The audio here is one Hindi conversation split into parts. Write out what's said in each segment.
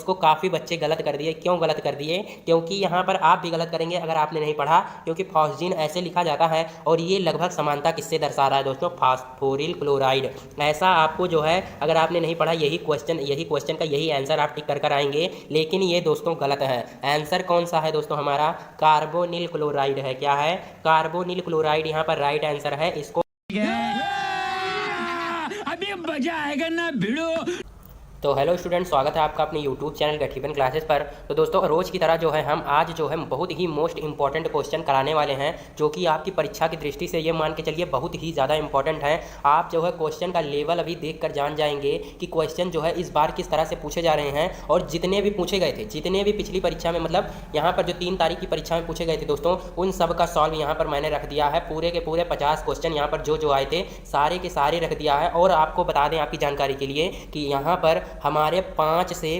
उसको काफ़ी बच्चे गलत कर दिए। क्यों गलत कर दिए? क्योंकि यहाँ पर आप भी गलत करेंगे अगर आपने नहीं पढ़ा, क्योंकि फॉस्जीन ऐसे लिखा जाता है और ये लगभग समानता किससे दर्शा रहा है दोस्तों? फास्फोरिल क्लोराइड। ऐसा आपको जो है अगर आपने नहीं पढ़ा यही क्वेश्चन का यही आंसर आप टिक कर आएंगे, लेकिन ये दोस्तों गलत है। आंसर कौन सा है दोस्तों? हमारा कार्बोनिल क्लोराइड है। क्या है? कार्बोनिल क्लोराइड यहाँ पर राइट आंसर है। इसको अभी मजा आएगा ना भिड़ो। तो हेलो स्टूडेंट, स्वागत है आपका अपने यूट्यूब चैनल गठीबन क्लासेस पर। तो दोस्तों रोज़ की तरह जो है हम आज जो है बहुत ही मोस्ट इंपॉर्टेंट क्वेश्चन कराने वाले हैं, जो कि आपकी परीक्षा की दृष्टि से ये मान के चलिए बहुत ही ज़्यादा इंपॉर्टेंट है। आप जो है क्वेश्चन का लेवल अभी देख कर जान जाएंगे कि क्वेश्चन जो है इस बार किस तरह से पूछे जा रहे हैं, और जितने भी पूछे गए थे, जितने भी पिछली परीक्षा में मतलब यहाँ पर जो 3 तारीख की परीक्षा में पूछे गए थे दोस्तों, उन सब का सॉल्व यहाँ पर मैंने रख दिया है। पूरे के पूरे 50 क्वेश्चन यहाँ पर जो आए थे सारे के सारे रख दिया है। और आपको बता दें आपकी जानकारी के लिए कि यहाँ पर हमारे 5 से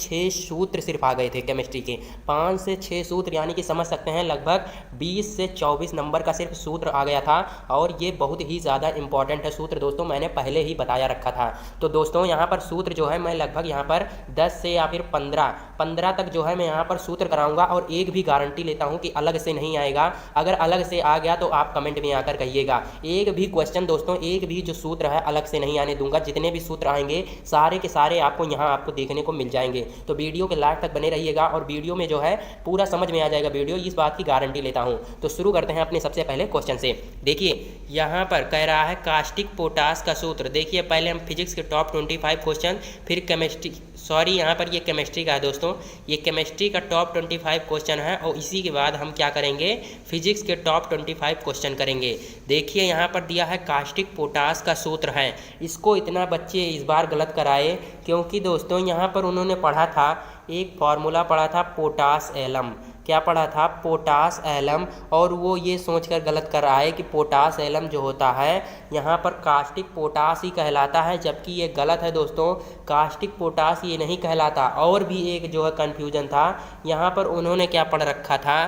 6 सूत्र सिर्फ आ गए थे केमिस्ट्री के। 5 से 6 सूत्र, यानी कि समझ सकते हैं लगभग 20 से 24 नंबर का सिर्फ सूत्र आ गया था। और ये बहुत ही ज़्यादा इंपॉर्टेंट है सूत्र दोस्तों, मैंने पहले ही बताया रखा था। तो दोस्तों यहाँ पर सूत्र जो है मैं लगभग यहाँ पर 10 से या फिर 15 तक जो है मैं यहाँ पर सूत्र कराऊंगा, और एक भी गारंटी लेता हूँ कि अलग से नहीं आएगा। अगर अलग से आ गया तो आप कमेंट में आकर कहिएगा। एक भी क्वेश्चन दोस्तों, एक भी जो सूत्र है अलग से नहीं आने दूंगा। जितने भी सूत्र आएंगे सारे के सारे आपको यहाँ आपको देखने को मिल जाएंगे। तो वीडियो के लास्ट तक बने रहिएगा, और वीडियो में जो है पूरा समझ में आ जाएगा वीडियो, इस बात की गारंटी लेता हूँ। तो शुरू करते हैं अपने सबसे पहले क्वेश्चन से। देखिए यहाँ पर कह रहा है कास्टिक पोटास का सूत्र। देखिए पहले हम फिजिक्स के टॉप 25 क्वेश्चन, फिर केमिस्ट्री, सॉरी यहाँ पर ये केमिस्ट्री का है दोस्तों, ये केमिस्ट्री का टॉप 25 क्वेश्चन है, और इसी के बाद हम क्या करेंगे? फिजिक्स के टॉप 25 क्वेश्चन करेंगे। देखिए यहाँ पर दिया है कास्टिक पोटास का सूत्र है। इसको इतना बच्चे इस बार गलत कराए क्योंकि दोस्तों यहाँ पर उन्होंने पढ़ा था, एक फार्मूला पढ़ा था पोटास एलम। क्या पढ़ा था? Potash alum. और वो ये सोचकर गलत कर रहा है कि पोटास एलम जो होता है यहाँ पर कास्टिक पोटास ही कहलाता है, जबकि ये गलत है दोस्तों। कास्टिक पोटास ये नहीं कहलाता। और भी एक जो है कन्फ्यूजन था, यहाँ पर उन्होंने क्या पढ़ रखा था?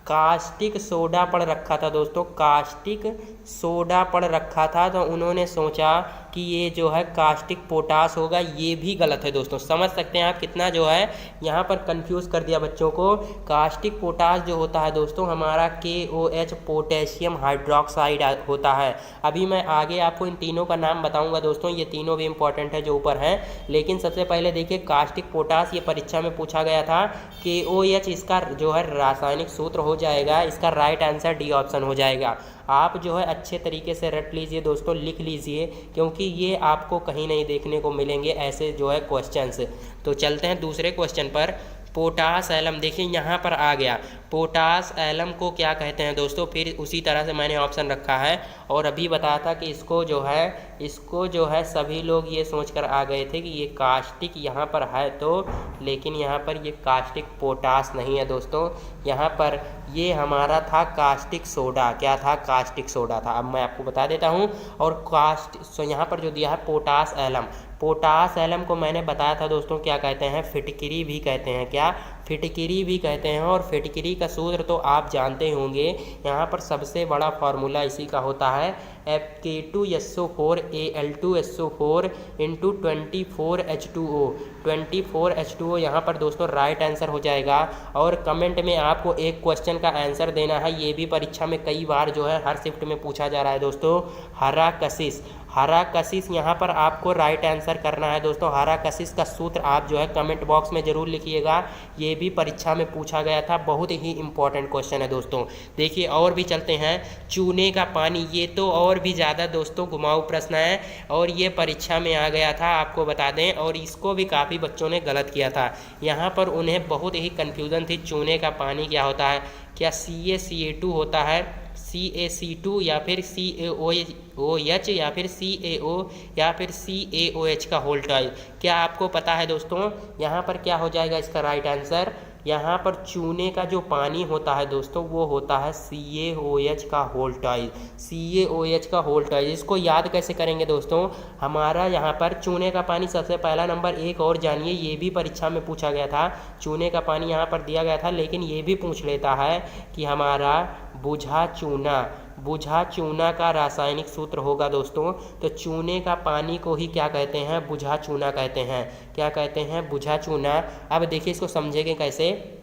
कास्टिक सोडा पढ़ रखा था दोस्तों, कास्टिक सोडा पढ़ रखा था। तो उन्होंने सोचा कि ये जो है कास्टिक पोटास होगा। ये भी गलत है दोस्तों। समझ सकते हैं आप कितना जो है यहाँ पर कंफ्यूज कर दिया बच्चों को। कास्टिक पोटास जो होता है दोस्तों हमारा KOH पोटेशियम हाइड्रोक्साइड होता है। अभी मैं आगे आपको इन तीनों का नाम बताऊंगा दोस्तों, ये तीनों भी इंपॉर्टेंट है जो ऊपर हैं। लेकिन सबसे पहले देखिए कास्टिक पोटास, ये परीक्षा में पूछा गया था। KOH इसका जो है रासायनिक सूत्र हो जाएगा। इसका राइट आंसर डी ऑप्शन हो जाएगा। आप जो है अच्छे तरीके से रट लीजिए दोस्तों, लिख लीजिए, क्योंकि ये आपको कहीं नहीं देखने को मिलेंगे ऐसे जो है क्वेश्चंस। तो चलते हैं दूसरे क्वेश्चन पर। पोटास एलम, देखिए यहाँ पर आ गया। पोटास एलम को क्या कहते हैं दोस्तों? फिर उसी तरह से मैंने ऑप्शन रखा है, और अभी बताया था कि इसको जो है सभी लोग ये सोचकर आ गए थे कि ये कास्टिक यहाँ पर है तो, लेकिन यहाँ पर ये कास्टिक पोटास नहीं है दोस्तों। यहाँ पर ये हमारा था कास्टिक सोडा। क्या था? कास्टिक सोडा था। अब मैं आपको बता देता हूँ। और यहाँ पर जो दिया है पोटास एलम, पोटास एलम को मैंने बताया था दोस्तों क्या कहते हैं? फिटकिरी भी कहते हैं। क्या? फिटकिरी भी कहते हैं। और फिटकिरी का सूत्र तो आप जानते होंगे। यहाँ पर सबसे बड़ा फार्मूला इसी का होता है F(K2SO4 Al2SO4 × 24H2O। 24H2O यहाँ पर दोस्तों राइट आंसर हो जाएगा। और कमेंट में आपको एक क्वेश्चन का आंसर देना है। ये भी परीक्षा में कई बार जो है हर शिफ्ट में पूछा जा रहा है दोस्तों। हरा कशिश, हरा कशिश यहाँ पर आपको राइट आंसर करना है दोस्तों। हरा कशिश का सूत्र आप जो है कमेंट बॉक्स में ज़रूर लिखिएगा। ये भी परीक्षा में पूछा गया था, बहुत ही इंपॉर्टेंट क्वेश्चन है दोस्तों। देखिए और भी चलते हैं। चूने का पानी, ये तो और भी ज़्यादा दोस्तों घुमाऊ प्रश्न है, और ये परीक्षा में आ गया था आपको बता दें। और इसको भी काफ़ी बच्चों ने गलत किया था। यहाँ पर उन्हें बहुत ही कन्फ्यूज़न थी, चूने का पानी क्या होता है? क्या CaCa2 होता है, CaC2, या फिर CaOH, या फिर CaO, या फिर CaOH का होल टॉइज? क्या आपको पता है दोस्तों यहाँ पर क्या हो जाएगा इसका राइट आंसर? यहाँ पर चूने का जो पानी होता है दोस्तों वो होता है CaOH का होल टॉइज। CaOH का होल टॉइज, इसको याद कैसे करेंगे दोस्तों? हमारा यहाँ पर चूने का पानी सबसे पहला नंबर। एक और जानिए, ये भी परीक्षा में पूछा गया था। चूने का पानी यहाँ पर दिया गया था, लेकिन ये भी पूछ लेता है कि हमारा बुझा चूना, बुझा चूना का रासायनिक सूत्र होगा दोस्तों, तो चूने का पानी को ही क्या कहते हैं, बुझा चूना कहते हैं। क्या कहते हैं, बुझा चूना। अब देखिए इसको समझेंगे कैसे।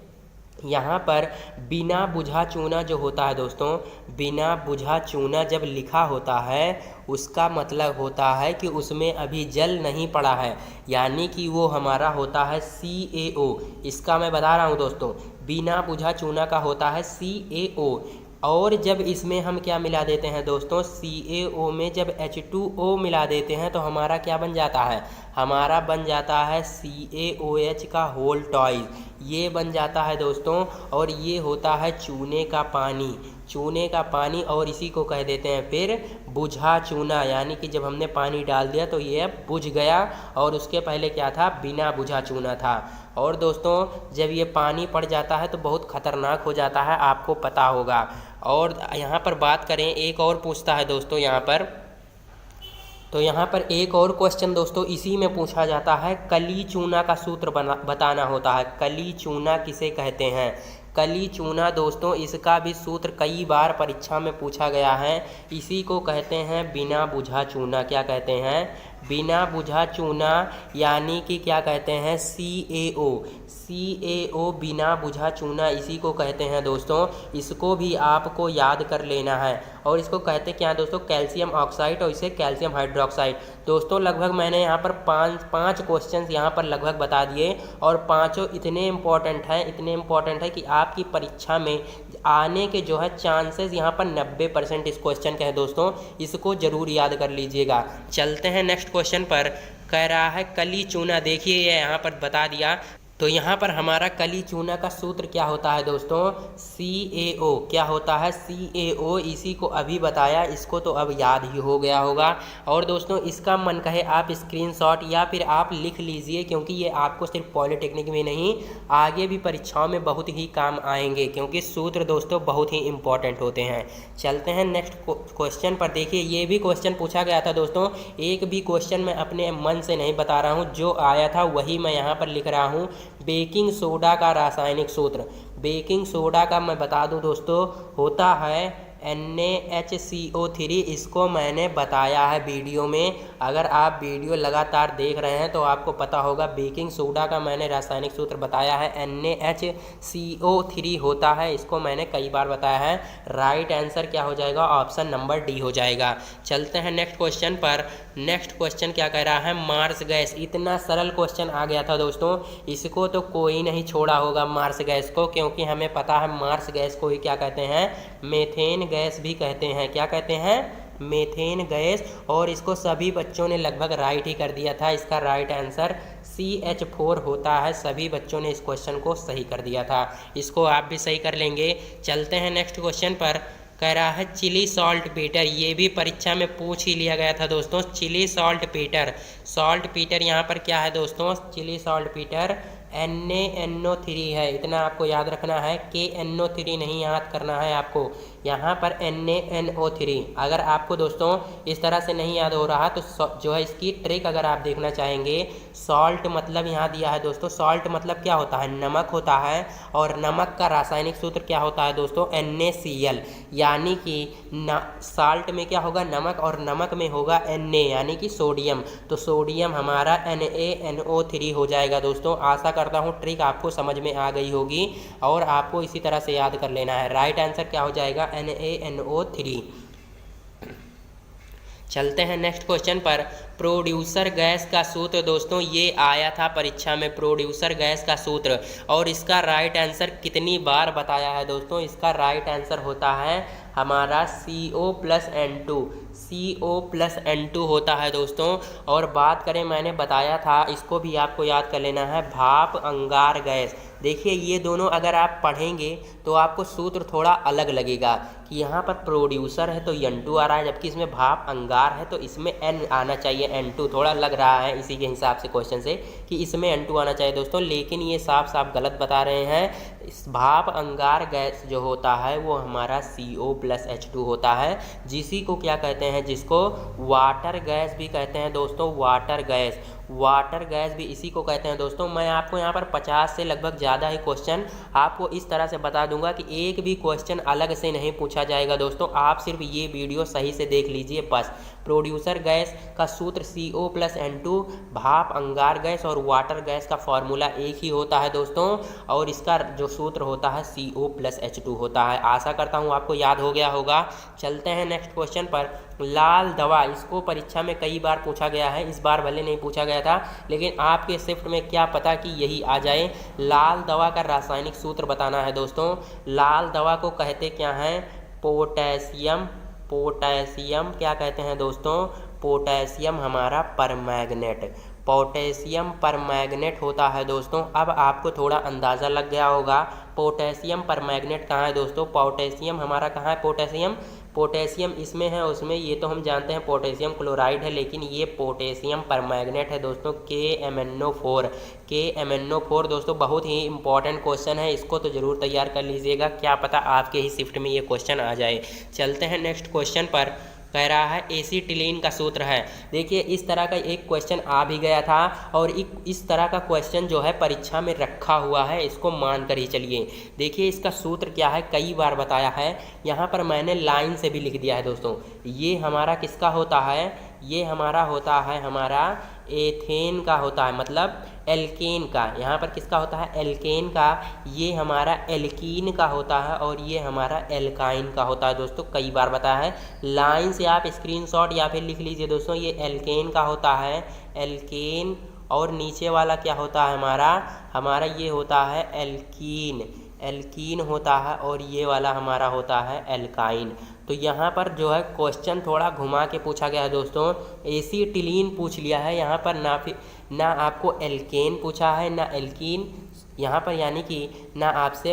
यहाँ पर बिना बुझा चूना जो होता है दोस्तों, बिना बुझा चूना जब लिखा होता है उसका मतलब होता है कि उसमें अभी जल नहीं पड़ा है, यानी कि वो हमारा होता है CaO। इसका मैं बता रहा हूँ दोस्तों, बिना बुझा चूना का होता है CaO। और जब इसमें हम क्या मिला देते हैं दोस्तों, CaO में जब H2O मिला देते हैं तो हमारा क्या बन जाता है, हमारा बन जाता है CaOH का होल टॉइज, ये बन जाता है दोस्तों। और ये होता है चूने का पानी, चूने का पानी, और इसी को कह देते हैं फिर बुझा चूना, यानी कि जब हमने पानी डाल दिया तो ये बुझ गया, और उसके पहले क्या था, बिना बुझा चूना था। और दोस्तों जब ये पानी पड़ जाता है तो बहुत ख़तरनाक हो जाता है, आपको पता होगा। और यहाँ पर बात करें, एक और पूछता है दोस्तों यहाँ पर, तो यहाँ पर एक और क्वेश्चन दोस्तों इसी में पूछा जाता है, कली चूना का सूत्र बताना होता है। कली चूना किसे कहते हैं, कली चूना दोस्तों, इसका भी सूत्र कई बार परीक्षा में पूछा गया है। इसी को कहते हैं बिना बुझा चूना। क्या कहते हैं, बिना बुझा चूना, यानी कि क्या कहते हैं, CaO। CaO बिना बुझा चूना, इसी को कहते हैं दोस्तों। इसको भी आपको याद कर लेना है। और इसको कहते क्या दोस्तों, कैल्शियम ऑक्साइड, और इसे कैल्शियम हाइड्रोक्साइड। दोस्तों लगभग मैंने यहाँ पर पाँच क्वेश्चंस यहाँ पर लगभग बता दिए, और पांचों इतने इम्पॉर्टेंट हैं, इतने इम्पॉर्टेंट है कि आपकी परीक्षा में आने के जो है चांसेस यहाँ पर 90% इस क्वेश्चन के हैं दोस्तों। इसको जरूर याद कर लीजिएगा। चलते हैं नेक्स्ट क्वेश्चन पर। कह रहा है कली चूना, देखिए ये यहाँ पर बता दिया। तो यहाँ पर हमारा कली चूना का सूत्र क्या होता है दोस्तों, CaO। क्या होता है, CaO। इसी को अभी बताया, इसको तो अब याद ही हो गया होगा। और दोस्तों इसका मन कहे आप स्क्रीनशॉट या फिर आप लिख लीजिए, क्योंकि ये आपको सिर्फ पॉलिटेक्निक में नहीं, आगे भी परीक्षाओं में बहुत ही काम आएंगे, क्योंकि सूत्र दोस्तों बहुत ही इंपॉर्टेंट होते हैं। चलते हैं नेक्स्ट क्वेश्चन पर। देखिए ये भी क्वेश्चन पूछा गया था दोस्तों, एक भी क्वेश्चन मैं अपने मन से नहीं बता रहा हूँ, जो आया था वही मैं यहाँ पर लिख रहा हूँ। बेकिंग सोडा का रासायनिक सूत्र, बेकिंग सोडा का मैं बता दूं दोस्तों, होता है NaHCO3। इसको मैंने बताया है वीडियो में, अगर आप वीडियो लगातार देख रहे हैं तो आपको पता होगा। बेकिंग सोडा का मैंने रासायनिक सूत्र बताया है, NaHCO3 होता है, इसको मैंने कई बार बताया है। राइट आंसर क्या हो जाएगा, ऑप्शन नंबर डी हो जाएगा। चलते हैं नेक्स्ट क्वेश्चन पर। नेक्स्ट क्वेश्चन क्या कह रहा है, मार्स गैस। इतना सरल क्वेश्चन आ गया था दोस्तों, इसको तो कोई नहीं छोड़ा होगा मार्स गैस को, क्योंकि हमें पता है मार्स गैस को ही क्या कहते हैं, मेथेन गैस भी कहते हैं। क्या कहते हैं, मेथेन गैस। और इसको सभी बच्चों ने लगभग राइट ही कर दिया था। इसका राइट आंसर CH4 होता है। सभी बच्चों ने इस क्वेश्चन को सही कर दिया था, इसको आप भी सही कर लेंगे। चलते हैं नेक्स्ट क्वेश्चन पर। कह रहा है चिली सॉल्ट पीटर, ये भी परीक्षा में पूछ ही लिया गया था दोस्तों। Chile saltpetre, saltpetre यहाँ पर क्या है दोस्तों, चिली सॉल्ट पीटर NaNO3 है। इतना आपको याद रखना है, KNO3 नहीं याद करना है आपको, यहाँ पर NaNO3। अगर आपको दोस्तों इस तरह से नहीं याद हो रहा तो जो है इसकी ट्रिक अगर आप देखना चाहेंगे, सॉल्ट मतलब यहाँ दिया है दोस्तों, सॉल्ट मतलब क्या होता है, नमक होता है। और नमक का रासायनिक सूत्र क्या होता है दोस्तों, NaCl। यानी कि साल्ट में क्या होगा, नमक, और नमक में होगा Na यानी कि सोडियम, तो सोडियम हमारा NaNO3 हो जाएगा दोस्तों। आशा करता हूँ ट्रिक आपको समझ में आ गई होगी, और आपको इसी तरह से याद कर लेना है। राइट आंसर क्या हो जाएगा, NaNO3। चलते हैं नेक्स्ट क्वेश्चन पर। प्रोड्यूसर गैस का सूत्र दोस्तों, ये आया था परीक्षा में, प्रोड्यूसर गैस का सूत्र। और इसका राइट आंसर कितनी बार बताया है दोस्तों, इसका राइट आंसर होता है हमारा CO+N2, CO+N2 होता है दोस्तों। और बात करें, मैंने बताया था, इसको भी आपको याद कर लेना है, भाप अंगार गैस। देखिए ये दोनों अगर आप पढ़ेंगे तो आपको सूत्र थोड़ा अलग लगेगा, कि यहाँ पर प्रोड्यूसर है तो N2 आ रहा है, जबकि इसमें भाप अंगार है तो इसमें N आना चाहिए, N2 थोड़ा लग रहा है इसी के हिसाब से क्वेश्चन से कि इसमें N2 आना चाहिए दोस्तों, लेकिन ये साफ साफ गलत बता रहे हैं। इस भाप अंगार गैस जो होता है वो हमारा CO+H2 होता है, जिसी को क्या कहते हैं, जिसको वाटर गैस भी कहते हैं दोस्तों, वाटर गैस। वाटर गैस भी इसी को कहते हैं दोस्तों। मैं आपको यहाँ पर 50 से लगभग ज़्यादा ही क्वेश्चन आपको इस तरह से बता दूंगा कि एक भी क्वेश्चन अलग से नहीं पूछा पूछा जाएगा दोस्तों। आप सिर्फ ये वीडियो सही से देख लीजिए बस। प्रोड्यूसर गैस का सूत्र CO+N2, भाप, अंगार गैस और वाटर गैस का फॉर्मूला एक ही होता है दोस्तों, और इसका जो सूत्र होता है CO+H2 होता है। आशा करता हूँ आपको याद हो गया होगा। चलते हैं नेक्स्ट क्वेश्चन पर। लाल दवा, इसको परीक्षा में कई बार पूछा गया है, इस बार भले नहीं पूछा गया था, लेकिन आपके शिफ्ट में क्या पता कि यही आ जाए। लाल दवा का रासायनिक सूत्र बताना है दोस्तों। लाल दवा को कहते क्या हैं? पोटेशियम। पोटेशियम क्या कहते हैं दोस्तों? पोटेशियम हमारा परमैंगनेट। पोटेशियम परमैंगनेट होता है दोस्तों। अब आपको थोड़ा अंदाज़ा लग गया होगा पोटेशियम परमैंगनेट कहाँ है दोस्तों। पोटेशियम हमारा कहाँ है? पोटेशियम पोटेशियम इसमें है, उसमें ये तो हम जानते हैं पोटेशियम क्लोराइड है, लेकिन ये पोटेशियम परमैंगनेट है दोस्तों, KMnO4। KMnO4 दोस्तों बहुत ही इंपॉर्टेंट क्वेश्चन है, इसको तो ज़रूर तैयार कर लीजिएगा, क्या पता आपके ही शिफ्ट में ये क्वेश्चन आ जाए। चलते हैं नेक्स्ट क्वेश्चन पर। कह रहा है एसीटिलीन का सूत्र है। देखिए इस तरह का एक क्वेश्चन आ भी गया था, और इस तरह का क्वेश्चन जो है परीक्षा में रखा हुआ है, इसको मान कर ही चलिए। देखिए इसका सूत्र क्या है, कई बार बताया है, यहाँ पर मैंने लाइन से भी लिख दिया है दोस्तों। ये हमारा किसका होता है? ये हमारा होता है, हमारा एथेन का होता है, मतलब एल्केन का। यहाँ पर किसका होता है? एल्केन का। ये हमारा एल्कीन का होता है, और ये हमारा एल्काइन का होता है दोस्तों, कई बार बताया है। लाइन से आप स्क्रीनशॉट या फिर लिख लीजिए दोस्तों। ये एल्केन का होता है, एल्केन, और नीचे वाला क्या होता है हमारा ये होता है एल्कीन। एल्कीन होता है, और ये वाला हमारा होता है एल्काइन। तो यहाँ पर जो है क्वेश्चन थोड़ा घुमा के पूछा गया है दोस्तों। एसीटिलीन पूछ लिया है यहाँ पर, ना आपको एल्केन पूछा है, ना एल्कीन यहाँ पर, यानी कि ना आपसे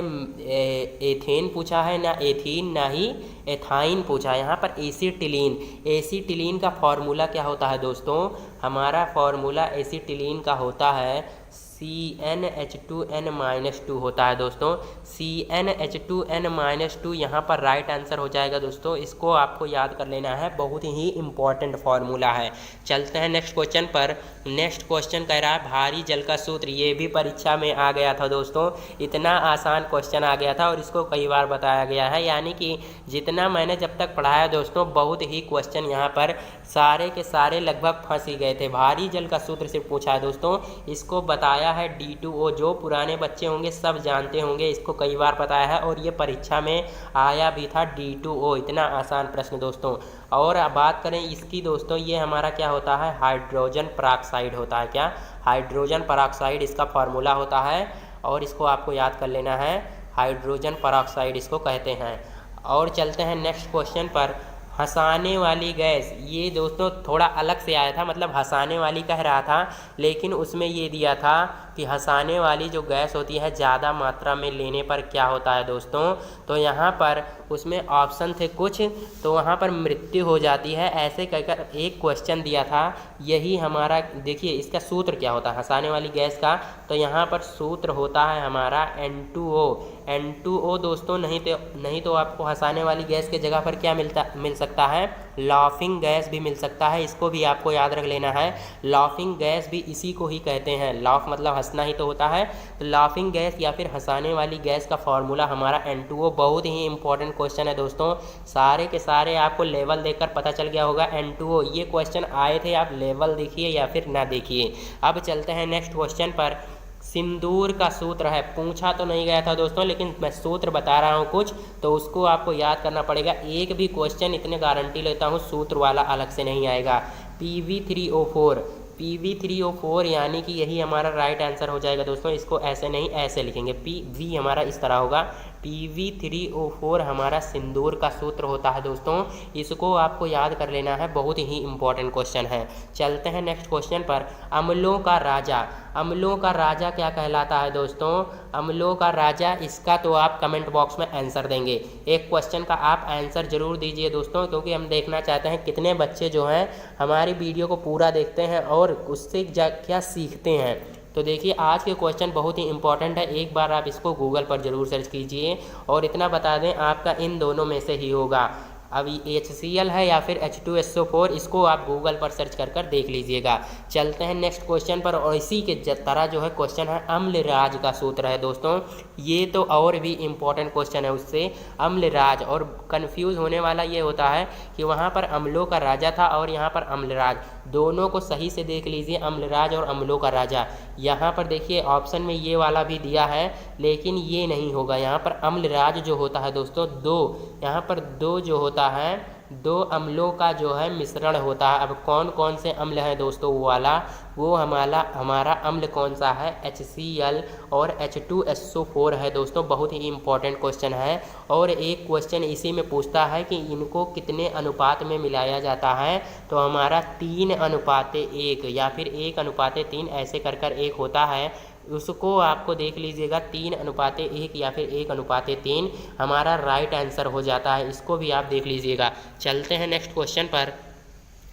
एथेन पूछा है, ना एथीन, ना ही एथाइन पूछा है। यहाँ पर एसीटिलीन। एसीटिलीन का फॉर्मूला क्या होता है दोस्तों? हमारा फॉर्मूला एसीटिलीन का होता है CnH2n-2 होता है दोस्तों। CnH2n-2 यहाँ पर राइट आंसर हो जाएगा दोस्तों, इसको आपको याद कर लेना है, बहुत ही इंपॉर्टेंट फार्मूला है। चलते हैं नेक्स्ट क्वेश्चन पर। नेक्स्ट क्वेश्चन कह रहा है भारी जल का सूत्र। ये भी परीक्षा में आ गया था दोस्तों, इतना आसान क्वेश्चन आ गया था, और इसको कई बार बताया गया है, यानी कि जितना मैंने जब तक पढ़ाया दोस्तों, बहुत ही क्वेश्चन यहाँ पर सारे के सारे लगभग फंस ही गए थे। भारी जल का सूत्र से पूछा है दोस्तों, इसको बताया है D2O। जो पुराने बच्चे होंगे सब जानते होंगे, इसको कई बार बताया है, और ये परीक्षा में आया भी था D2O। इतना आसान प्रश्न दोस्तों। और अब बात करें इसकी दोस्तों, ये हमारा क्या होता है? हाइड्रोजन परऑक्साइड होता है। क्या? हाइड्रोजन परऑक्साइड इसका फॉर्मूला होता है, और इसको आपको याद कर लेना है, हाइड्रोजन परऑक्साइड इसको कहते हैं। और चलते हैं नेक्स्ट क्वेश्चन पर। हंसाने वाली गैस, ये दोस्तों थोड़ा अलग से आया था, मतलब हंसाने वाली कह रहा था, लेकिन उसमें ये दिया था कि हंसाने वाली जो गैस होती है ज़्यादा मात्रा में लेने पर क्या होता है दोस्तों। तो यहाँ पर उसमें ऑप्शन थे कुछ, तो वहाँ पर मृत्यु हो जाती है, ऐसे कहकर एक क्वेश्चन दिया था। यही हमारा, देखिए इसका सूत्र क्या होता है हंसाने वाली गैस का, तो यहाँ पर सूत्र होता है हमारा N2O। N2O दोस्तों, नहीं तो आपको हंसाने वाली गैस के जगह पर क्या मिल सकता है? लाफिंग गैस भी मिल सकता है, इसको भी आपको याद रख लेना है। लाफिंग गैस भी इसी को ही कहते हैं, लाफ मतलब हंसना ही तो होता है, तो लाफिंग गैस या फिर हंसाने वाली गैस का फॉर्मूला हमारा N2O। बहुत ही इंपॉर्टेंट क्वेश्चन है दोस्तों, सारे के सारे आपको लेवल देखकर पता चल गया होगा N2O। ये क्वेश्चन आए थे, आप लेवल देखिए या फिर ना देखिए। अब चलते हैं नेक्स्ट क्वेश्चन पर। सिंदूर का सूत्र है, पूछा तो नहीं गया था दोस्तों, लेकिन मैं सूत्र बता रहा हूँ कुछ, तो उसको आपको याद करना पड़ेगा। एक भी क्वेश्चन इतने गारंटी लेता हूँ सूत्र वाला अलग से नहीं आएगा। Pv3O4, Pv3O4 यानी कि यही हमारा राइट आंसर हो जाएगा दोस्तों। इसको ऐसे नहीं ऐसे लिखेंगे, Pv हमारा इस तरह होगा, Pv3O4 हमारा सिंदूर का सूत्र होता है दोस्तों, इसको आपको याद कर लेना है, बहुत ही इंपॉर्टेंट क्वेश्चन है। चलते हैं नेक्स्ट क्वेश्चन पर। अम्लों का राजा, अम्लों का राजा क्या कहलाता है दोस्तों? अम्लों का राजा, इसका तो आप कमेंट बॉक्स में आंसर देंगे। एक क्वेश्चन का आप आंसर जरूर दीजिए दोस्तों, क्योंकि हम देखना चाहते हैं कितने बच्चे जो हैं हमारी वीडियो को पूरा देखते हैं और उससे क्या सीखते हैं। तो देखिए आज के क्वेश्चन बहुत ही इंपॉर्टेंट है, एक बार आप इसको गूगल पर ज़रूर सर्च कीजिए। और इतना बता दें, आपका इन दोनों में से ही होगा, अब HCl है या फिर H2SO4, इसको आप गूगल पर सर्च कर देख लीजिएगा। चलते हैं नेक्स्ट क्वेश्चन पर, और इसी के तरह जो है क्वेश्चन है अम्लराज का सूत्र है दोस्तों। ये तो और भी इम्पोर्टेंट क्वेश्चन है उससे, अम्लराज। और कंफ्यूज होने वाला ये होता है कि वहाँ पर अम्लों का राजा था और यहाँ पर अम्लराज, दोनों को सही से देख लीजिए, अम्लराज और अम्लों का राजा। यहाँ पर देखिए ऑप्शन में ये वाला भी दिया है, लेकिन ये नहीं होगा। यहाँ पर अम्लराज जो होता है दोस्तों, यहाँ पर दो जो होता है, दो अम्लों का जो है मिश्रण होता है। अब कौन कौन से अम्ल हैं दोस्तों, वो हमारा अम्ल कौन सा है, HCl और H2SO4 है दोस्तों। बहुत ही इम्पोर्टेंट क्वेश्चन है। और एक क्वेश्चन इसी में पूछता है कि इनको कितने अनुपात में मिलाया जाता है, तो हमारा 3:1 या फिर 1:3 ऐसे कर एक होता है, उसको आपको देख लीजिएगा। 3:1 या फिर 1:3 हमारा राइट आंसर हो जाता है, इसको भी आप देख लीजिएगा। चलते हैं नेक्स्ट क्वेश्चन पर।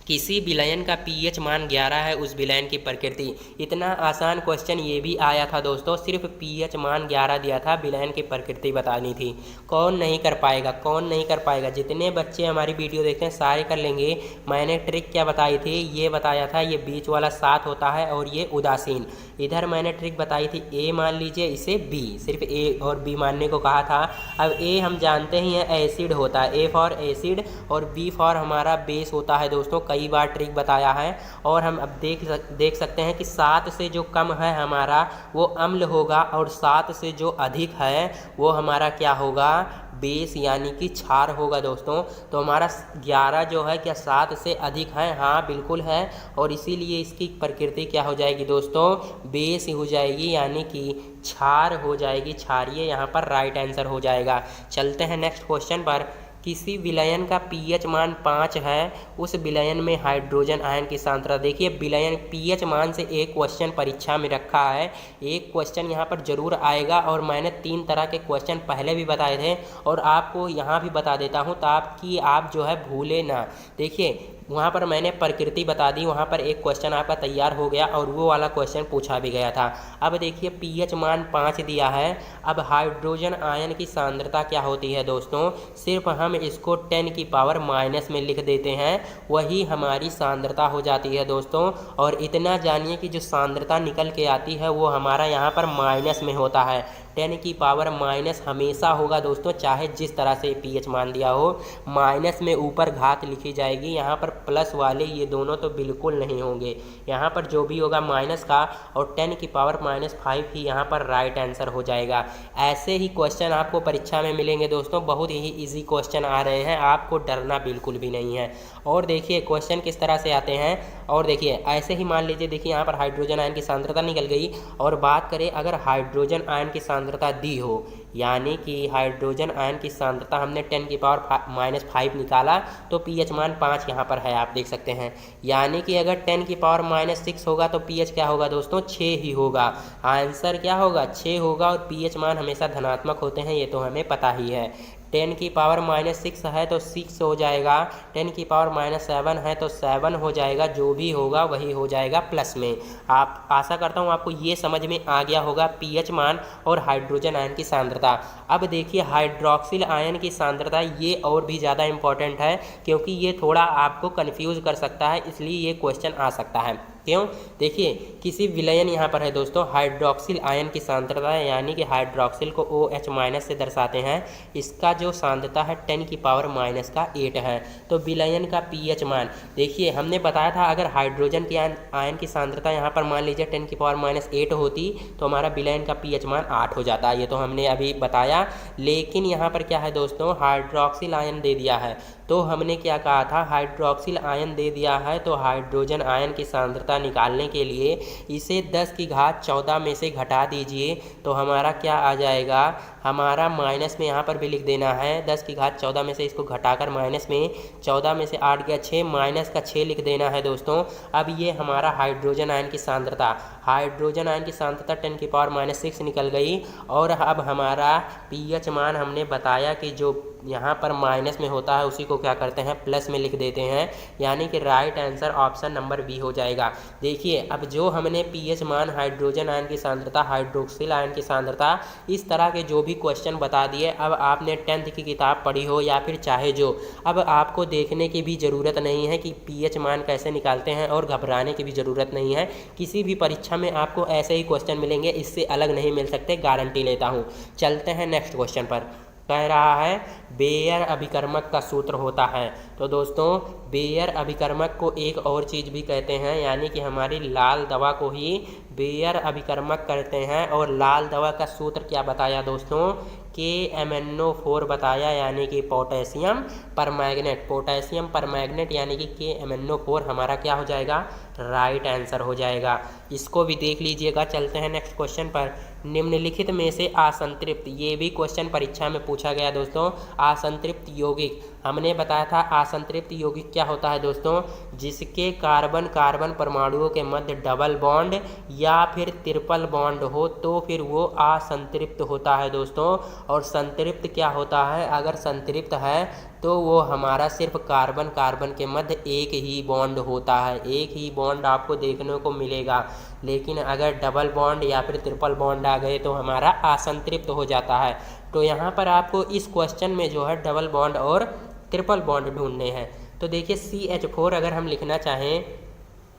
किसी विलयन का pH मान 11 है, उस विलयन की प्रकृति। इतना आसान क्वेश्चन ये भी आया था दोस्तों, सिर्फ pH मान 11 दिया था, विलयन की प्रकृति बतानी थी। कौन नहीं कर पाएगा, कौन नहीं कर पाएगा? जितने बच्चे हमारी वीडियो देखते हैं सारे कर लेंगे। मैंने ट्रिक क्या बताई थी, ये बताया था ये बीच वाला 7 होता है और ये उदासीन। इधर मैंने ट्रिक बताई थी, A मान लीजिए, इसे B, सिर्फ A और B मानने को कहा था। अब A हम जानते ही हैं एसिड होता है, A फॉर एसिड और B फॉर हमारा बेस होता है दोस्तों। कई बार ट्रिक बताया है। और हम अब देख सकते हैं कि 7 से जो कम है हमारा वो अम्ल होगा, और 7 से जो अधिक है वो हमारा क्या होगा, बेस यानी कि क्षार होगा दोस्तों। तो हमारा 11 जो है क्या 7 से अधिक है? हाँ बिल्कुल है। और इसीलिए इसकी प्रकृति क्या हो जाएगी दोस्तों, बेस हो जाएगी, यानी कि क्षार हो जाएगी, क्षारीय। यहाँ पर राइट आंसर हो जाएगा। चलते हैं नेक्स्ट क्वेश्चन पर। किसी विलयन का pH मान 5 है, उस विलयन में हाइड्रोजन आयन की सांद्रता। देखिए विलयन pH मान से एक क्वेश्चन परीक्षा में रखा है, एक क्वेश्चन यहाँ पर जरूर आएगा। और मैंने 3 तरह के क्वेश्चन पहले भी बताए थे और आपको यहाँ भी बता देता हूँ, ताकि आप जो है भूले ना। देखिए वहाँ पर मैंने प्रकृति बता दी, वहाँ पर एक क्वेश्चन आपका तैयार हो गया और वो वाला क्वेश्चन पूछा भी गया था। अब देखिए pH मान 5 दिया है। अब हाइड्रोजन आयन की सांद्रता क्या होती है दोस्तों, सिर्फ हम इसको 10 की पावर माइनस में लिख देते हैं, वही हमारी सांद्रता हो जाती है दोस्तों। और इतना जानिए कि जो सांद्रता निकल के आती है वो हमारा यहाँ पर माइनस में होता है। 10 की पावर माइनस हमेशा होगा दोस्तों, चाहे जिस तरह से pH मान दिया हो, माइनस में ऊपर घात लिखी जाएगी। यहाँ पर प्लस वाले ये दोनों तो बिल्कुल नहीं होंगे, यहाँ पर जो भी होगा माइनस का, और 10 की पावर -5 ही यहाँ पर राइट आंसर हो जाएगा। ऐसे ही क्वेश्चन आपको परीक्षा में मिलेंगे दोस्तों, बहुत ही इजी क्वेश्चन आ रहे हैं, आपको डरना बिल्कुल भी नहीं है। और देखिए क्वेश्चन किस तरह से आते हैं, और देखिए ऐसे ही मान लीजिए, देखिए यहाँ पर हाइड्रोजन आयन की सांद्रता निकल गई। और बात करें अगर हाइड्रोजन आयन की सांद्रता दी हो, यानी कि हाइड्रोजन आयन की सांद्रता हमने 10 की पावर -5 निकाला, तो pH मान 5 यहाँ पर है, आप देख सकते हैं। यानी कि अगर 10 की पावर -6 होगा तो pH क्या होगा दोस्तों, 6 ही होगा। आंसर क्या होगा, 6 होगा। और pH मान हमेशा धनात्मक होते हैं, ये तो हमें पता ही है। 10 की पावर -6 है तो 6 हो जाएगा, 10 की पावर -7 है तो 7 हो जाएगा, जो भी होगा वही हो जाएगा प्लस में। आप आशा करता हूँ आपको ये समझ में आ गया होगा pH मान और हाइड्रोजन आयन की सांद्रता। अब देखिए हाइड्रोक्सिल आयन की सांद्रता, ये और भी ज़्यादा इम्पॉर्टेंट है, क्योंकि ये थोड़ा आपको कन्फ्यूज़ कर सकता है, इसलिए ये क्वेश्चन आ सकता है। क्यों, देखिए किसी विलयन यहाँ पर है दोस्तों, हाइड्रोक्सिल आयन की सांद्रता है, यानी कि हाइड्रोक्सिल को OH- से दर्शाते हैं। इसका जो सांद्रता है 10 की पावर -8 है। तो विलयन का pH मान, देखिए हमने बताया था अगर हाइड्रोजन की आयन की सांद्रता यहाँ पर मान लीजिए 10 की पावर -8 होती, तो हमारा विलयन का pH मान 8 हो जाता। ये तो हमने अभी बताया। लेकिन यहाँ पर क्या है दोस्तों, हाइड्रोक्सिल आयन दे दिया है, तो हमने क्या कहा था, हाइड्रोक्सिल आयन दे दिया है, तो हाइड्रोजन आयन की सांद्रता निकालने के लिए इसे 10 की घात 14 में से घटा दीजिए, तो हमारा क्या आ जाएगा, हमारा माइनस में यहाँ पर भी लिख देना है। 10 की घात 14 में से इसको घटाकर माइनस में, 14 में से 8 गया 6, माइनस का 6 लिख देना है दोस्तों। अब ये हमारा हाइड्रोजन आयन की सांद्रता, हाइड्रोजन आयन की सांद्रता 10 की पावर -6 निकल गई। और अब हमारा pH मान हमने बताया कि जो यहाँ पर माइनस में होता है उसी को क्या करते हैं, प्लस में लिख देते हैं, यानी कि right answer option number B हो जाएगा। देखिए अब जो हमने पीएच मान, हाइड्रोजन आयन की सांद्रता, हाइड्रोक्सिल आयन की सांद्रता, इस तरह के जो भी क्वेश्चन बता दिए, अब आपने 10th की किताब पढ़ी हो या फिर चाहे जो, अब आपको देखने की भी ज़रूरत नहीं है कि पीएच मान कैसे निकालते हैं, और घबराने की भी ज़रूरत नहीं है। किसी भी परीक्षा में आपको ऐसे ही क्वेश्चन मिलेंगे, इससे अलग नहीं मिल सकते, गारंटी लेता हूँ। चलते हैं नेक्स्ट क्वेश्चन पर। कह रहा है बेयर अभिकर्मक का सूत्र होता है। तो दोस्तों बेयर अभिकर्मक को एक और चीज़ भी कहते हैं, यानी कि हमारी लाल दवा को ही बेयर अभिकर्मक कहते हैं। और लाल दवा का सूत्र क्या बताया दोस्तों, KMnO4 बताया, यानी कि पोटेशियम परमैंगनेट। पोटेशियम परमैंगनेट यानी कि KMnO4 हमारा क्या हो जाएगा, राइट आंसर हो जाएगा। इसको भी देख लीजिएगा। चलते हैं नेक्स्ट क्वेश्चन पर। निम्नलिखित में से असंतृप्त, ये भी क्वेश्चन परीक्षा में पूछा गया दोस्तों। असंतृप्त यौगिक, हमने बताया था असंतृप्त यौगिक क्या होता है दोस्तों, जिसके कार्बन कार्बन परमाणुओं के मध्य डबल बॉन्ड या फिर ट्रिपल बॉन्ड हो तो फिर वो असंतृप्त होता है दोस्तों। और संतृप्त क्या होता है, अगर संतृप्त है तो वो हमारा सिर्फ कार्बन कार्बन के मध्य एक ही बॉन्ड होता है, एक ही बॉन्ड आपको देखने को मिलेगा। लेकिन अगर डबल बॉन्ड या फिर ट्रिपल बॉन्ड आ गए तो हमारा असंतृप्त हो जाता है। तो यहाँ पर आपको इस क्वेश्चन में जो है डबल बॉन्ड और ट्रिपल बॉन्ड ढूंढने हैं। तो देखिए CH4 अगर हम लिखना चाहें,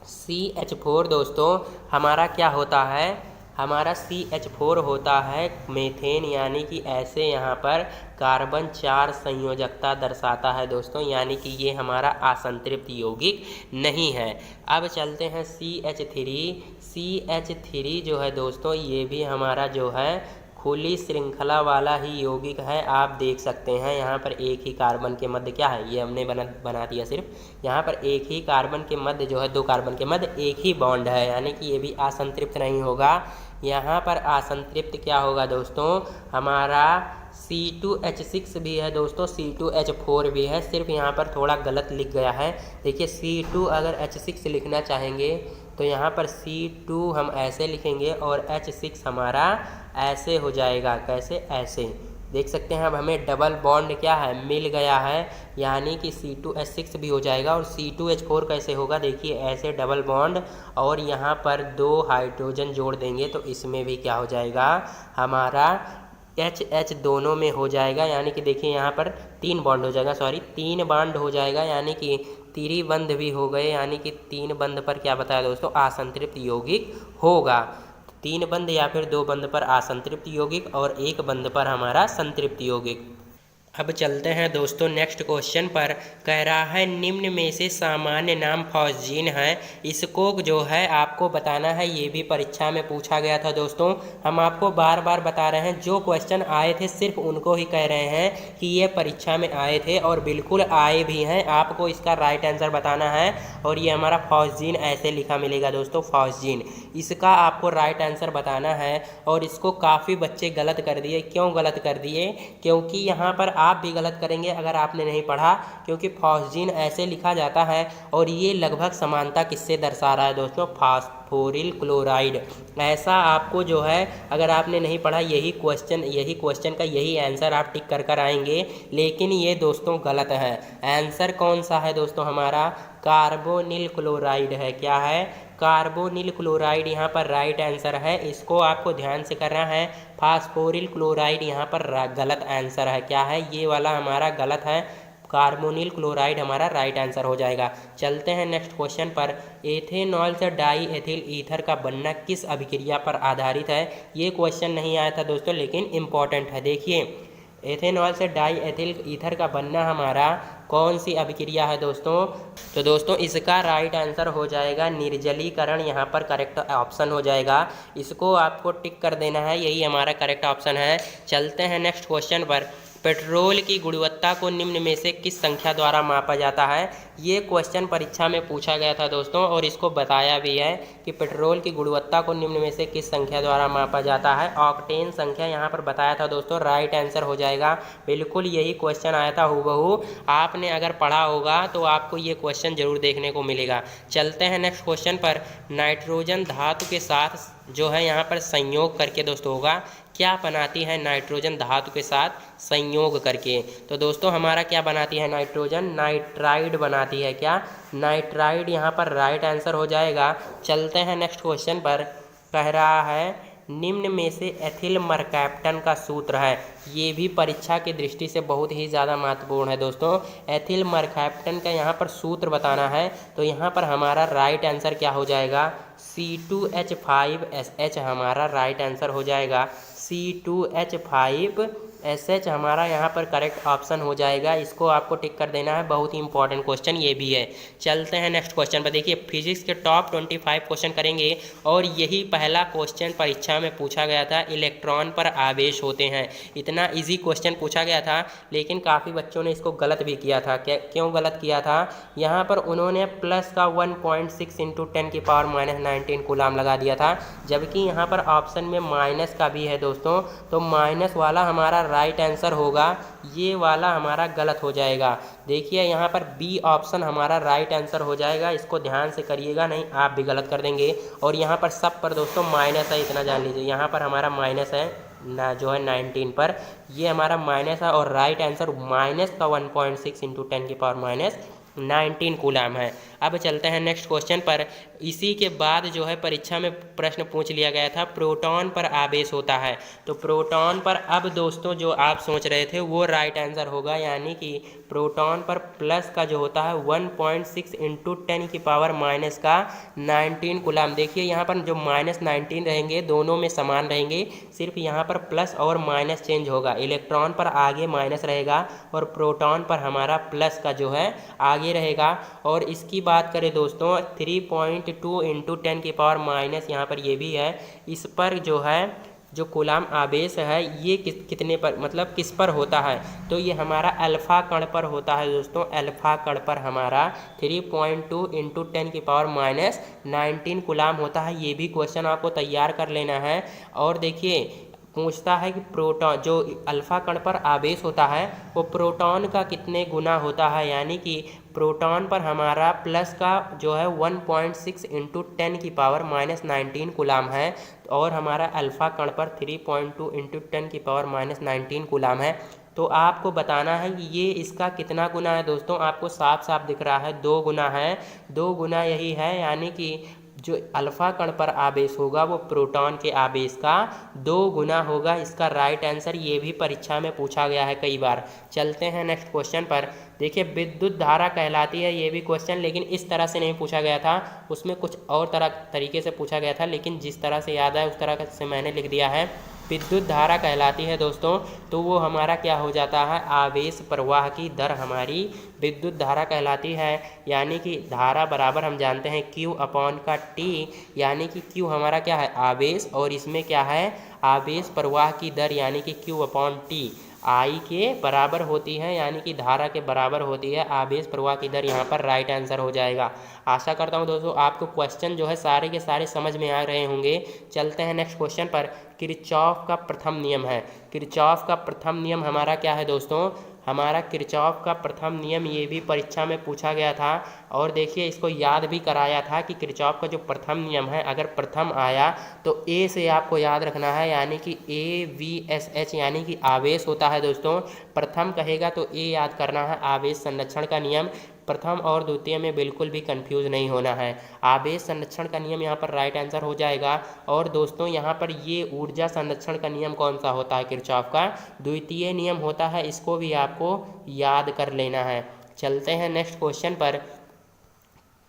CH4 दोस्तों हमारा क्या होता है, हमारा CH4 होता है मेथेन, यानी कि ऐसे यहाँ पर कार्बन 4 संयोजकता दर्शाता है दोस्तों, यानी कि ये हमारा असंतृप्त यौगिक नहीं है। अब चलते हैं CH3। CH3 जो है दोस्तों ये भी हमारा जो है खुली श्रृंखला वाला ही यौगिक है। आप देख सकते हैं यहाँ पर एक ही कार्बन के मध्य क्या है, ये हमने बना दिया सिर्फ, यहाँ पर एक ही कार्बन के मध्य जो है, दो कार्बन के मध्य एक ही बॉन्ड है, यानी कि ये भी असंतृप्त नहीं होगा। यहाँ पर असंतृप्त क्या होगा दोस्तों, हमारा C2H6 भी है दोस्तों, C2H4 भी है, सिर्फ यहाँ पर थोड़ा गलत लिख गया है। देखिए C2 अगर H6 लिखना चाहेंगे तो यहाँ पर C2 हम ऐसे लिखेंगे और H6 हमारा ऐसे हो जाएगा। कैसे, ऐसे देख सकते हैं। अब हमें डबल बॉन्ड क्या है, मिल गया है, यानी कि C2H6 भी हो जाएगा। और C2H4 कैसे होगा, देखिए ऐसे डबल बॉन्ड और यहाँ पर 2 हाइड्रोजन जोड़ देंगे तो इसमें भी क्या हो जाएगा, हमारा H दोनों में हो जाएगा, यानी कि देखिए यहाँ पर 3 बॉन्ड हो जाएगा, 3 बॉन्ड हो जाएगा, यानी कि त्रिबंध भी हो गए, यानी कि 3 बंध पर क्या बताया दोस्तों, असंतृप्त यौगिक होगा। 3 बंध या फिर 2 बंध पर असंतृप्त यौगिक और 1 बंध पर हमारा संतृप्त यौगिक। अब चलते हैं दोस्तों नेक्स्ट क्वेश्चन पर। कह रहा है निम्न में से सामान्य नाम फॉस्जीन है, इसको जो है आपको बताना है। ये भी परीक्षा में पूछा गया था दोस्तों, हम आपको बार बार बता रहे हैं, जो क्वेश्चन आए थे सिर्फ उनको ही कह रहे हैं कि ये परीक्षा में आए थे और बिल्कुल आए भी हैं। आपको इसका राइट आंसर बताना है और ये हमारा फॉस्जीन ऐसे लिखा मिलेगा दोस्तों, फॉस्जीन, इसका आपको राइट आंसर बताना है। और इसको काफ़ी बच्चे गलत कर दिए। क्यों गलत कर दिए, क्योंकि यहाँ पर आप भी गलत करेंगे अगर आपने नहीं पढ़ा, क्योंकि फॉस्जीन ऐसे लिखा जाता है और ये लगभग समानता किससे दर्शा रहा है दोस्तों, फास्फोरिल क्लोराइड। ऐसा आपको जो है अगर आपने नहीं पढ़ा, यही क्वेश्चन का यही आंसर आप टिक कर आएंगे, लेकिन ये दोस्तों गलत है। आंसर कौन सा है दोस्तों, हमारा कार्बोनिल क्लोराइड है। क्या है, कार्बोनिल क्लोराइड यहाँ पर राइट आंसर है। इसको आपको ध्यान से करना है। फास्फोरिल क्लोराइड यहाँ पर गलत आंसर है। क्या है, ये वाला हमारा गलत है, कार्बोनिल क्लोराइड हमारा राइट आंसर हो जाएगा। चलते हैं नेक्स्ट क्वेश्चन पर। एथेनॉल से डाई एथिल ईथर का बनना किस अभिक्रिया पर आधारित है। ये क्वेश्चन नहीं आया था दोस्तों, लेकिन इम्पॉर्टेंट है। देखिए एथेनॉल से डाई एथिल ईथर का बनना हमारा कौन सी अभिक्रिया है दोस्तों, तो दोस्तों इसका राइट आंसर हो जाएगा निर्जलीकरण, यहाँ पर करेक्ट ऑप्शन हो जाएगा। इसको आपको टिक कर देना है, यही हमारा करेक्ट ऑप्शन है। चलते हैं नेक्स्ट क्वेश्चन पर। पेट्रोल की गुणवत्ता को निम्न में से किस संख्या द्वारा मापा जाता है। ये क्वेश्चन परीक्षा में पूछा गया था दोस्तों, और इसको बताया भी है कि पेट्रोल की गुणवत्ता को निम्न में से किस संख्या द्वारा मापा जाता है। ऑक्टेन संख्या यहाँ पर बताया था दोस्तों, राइट आंसर हो जाएगा। बिल्कुल यही क्वेश्चन आया था हूबहू, आपने अगर पढ़ा होगा तो आपको ये क्वेश्चन जरूर देखने को मिलेगा। चलते हैं नेक्स्ट क्वेश्चन पर। नाइट्रोजन धातु के साथ जो है यहाँ पर संयोग करके दोस्तों होगा, क्या बनाती है नाइट्रोजन धातु के साथ संयोग करके। तो दोस्तों हमारा क्या बनाती है नाइट्रोजन, नाइट्राइड बनाती है। क्या, नाइट्राइड यहाँ पर राइट आंसर हो जाएगा। चलते हैं नेक्स्ट क्वेश्चन पर। कह रहा है निम्न में से एथिल मरकैप्टन का सूत्र है। ये भी परीक्षा की दृष्टि से बहुत ही ज़्यादा महत्वपूर्ण है दोस्तों। एथिल मरकैप्टन का यहाँ पर सूत्र बताना है। तो यहाँ पर हमारा राइट आंसर क्या हो जाएगा, C2H5SH हमारा राइट आंसर हो जाएगा। C2H5SH हमारा यहाँ पर करेक्ट ऑप्शन हो जाएगा। इसको आपको टिक कर देना है, बहुत ही इंपॉर्टेंट क्वेश्चन ये भी है। चलते हैं नेक्स्ट क्वेश्चन पर। देखिए फिजिक्स के टॉप 25 क्वेश्चन करेंगे और यही पहला क्वेश्चन परीक्षा में पूछा गया था, इलेक्ट्रॉन पर आवेश होते हैं। इतना इजी क्वेश्चन पूछा गया था, लेकिन काफ़ी बच्चों ने इसको गलत भी किया था। क्यों गलत किया था, यहाँ पर उन्होंने प्लस का 1.6 × 10⁻⁻19 कूलाम लगा दिया था, जबकि यहाँ पर ऑप्शन में माइनस का भी है दोस्तों। तो माइनस वाला हमारा राइट आंसर होगा, ये वाला हमारा गलत हो जाएगा। देखिए यहाँ पर बी ऑप्शन हमारा राइट आंसर हो जाएगा। इसको ध्यान से करिएगा, नहीं आप भी गलत कर देंगे। और यहाँ पर सब पर दोस्तों माइनस है, इतना जान लीजिए। यहाँ पर हमारा माइनस है ना, जो है 19 पर ये हमारा माइनस है और राइट आंसर माइनस का 1.6 × 10⁻⁻19 कूलाम है। अब चलते हैं नेक्स्ट क्वेश्चन पर। इसी के बाद जो है परीक्षा में प्रश्न पूछ लिया गया था, प्रोटॉन पर आवेश होता है। तो प्रोटॉन पर अब दोस्तों जो आप सोच रहे थे वो राइट आंसर होगा, यानी कि प्रोटॉन पर प्लस का जो होता है 1.6 × 10⁻⁻19 कूलाम। देखिए यहाँ पर जो -19 रहेंगे दोनों में समान रहेंगे, सिर्फ यहाँ पर प्लस और माइनस चेंज होगा। इलेक्ट्रॉन पर आगे माइनस रहेगा और प्रोटॉन पर हमारा प्लस का जो है आगे रहेगा। और इसकी बात करें दोस्तों 3.2 × 10⁻⁻, यहाँ पर ये भी है। इस पर जो है जो कूलाम आवेश है ये कितने पर, मतलब किस पर होता है, तो ये हमारा अल्फा कण पर होता है दोस्तों। अल्फा कण पर हमारा 3.2 × 10⁻⁻19 कूलाम होता है। ये भी क्वेश्चन आपको तैयार कर लेना है। और देखिए पूछता है कि प्रोटॉन, जो अल्फा कण पर आवेश होता है वो प्रोटॉन का कितने गुना होता है, यानी कि प्रोटॉन पर हमारा प्लस का जो है 1.6 × 10⁻⁻19 कूलाम है और हमारा अल्फा कण पर 3.2 × 10⁻⁻19 कूलाम है। तो आपको बताना है कि ये इसका कितना गुना है दोस्तों। आपको साफ साफ दिख रहा है 2 गुना है, 2 गुना यही है, यानी कि जो अल्फा कण पर आवेश होगा वो प्रोटॉन के आवेश का 2 गुना होगा। इसका राइट आंसर ये भी परीक्षा में पूछा गया है कई बार। चलते हैं नेक्स्ट क्वेश्चन पर। देखिए विद्युत धारा कहलाती है, ये भी क्वेश्चन लेकिन इस तरह से नहीं पूछा गया था, उसमें कुछ और तरीके से पूछा गया था, लेकिन जिस तरह से याद है उस तरह से मैंने लिख दिया है। विद्युत धारा कहलाती है दोस्तों, तो वो हमारा क्या हो जाता है, आवेश प्रवाह की दर हमारी विद्युत धारा कहलाती है। यानी कि धारा बराबर हम जानते हैं Q/T, यानी कि Q हमारा क्या है, आवेश, और इसमें क्या है, आवेश प्रवाह की दर यानी कि Q/T I के बराबर होती है, यानी कि धारा के बराबर होती है आवेश प्रवाह की दर। यहाँ पर राइट आंसर हो जाएगा। आशा करता हूँ दोस्तों आपको क्वेश्चन जो है सारे के सारे समझ में आ रहे होंगे। चलते हैं नेक्स्ट क्वेश्चन पर। किरचॉफ का प्रथम नियम है। किरचॉफ का प्रथम नियम हमारा क्या है दोस्तों, हमारा किरचॉफ का प्रथम नियम, ये भी परीक्षा में पूछा गया था। और देखिए इसको याद भी कराया था कि किरचॉफ का जो प्रथम नियम है, अगर प्रथम आया तो ए से आपको याद रखना है, यानी कि AVSH यानी कि आवेश होता है दोस्तों। प्रथम कहेगा तो ए याद करना है, आवेश संरक्षण का नियम। प्रथम और द्वितीय में बिल्कुल भी कंफ्यूज नहीं होना है। आवेश संरक्षण का नियम यहाँ पर राइट आंसर हो जाएगा। और दोस्तों यहाँ पर ये ऊर्जा संरक्षण का नियम कौन सा होता है, किरचॉफ का द्वितीय नियम होता है। इसको भी आपको याद कर लेना है। चलते हैं नेक्स्ट क्वेश्चन पर।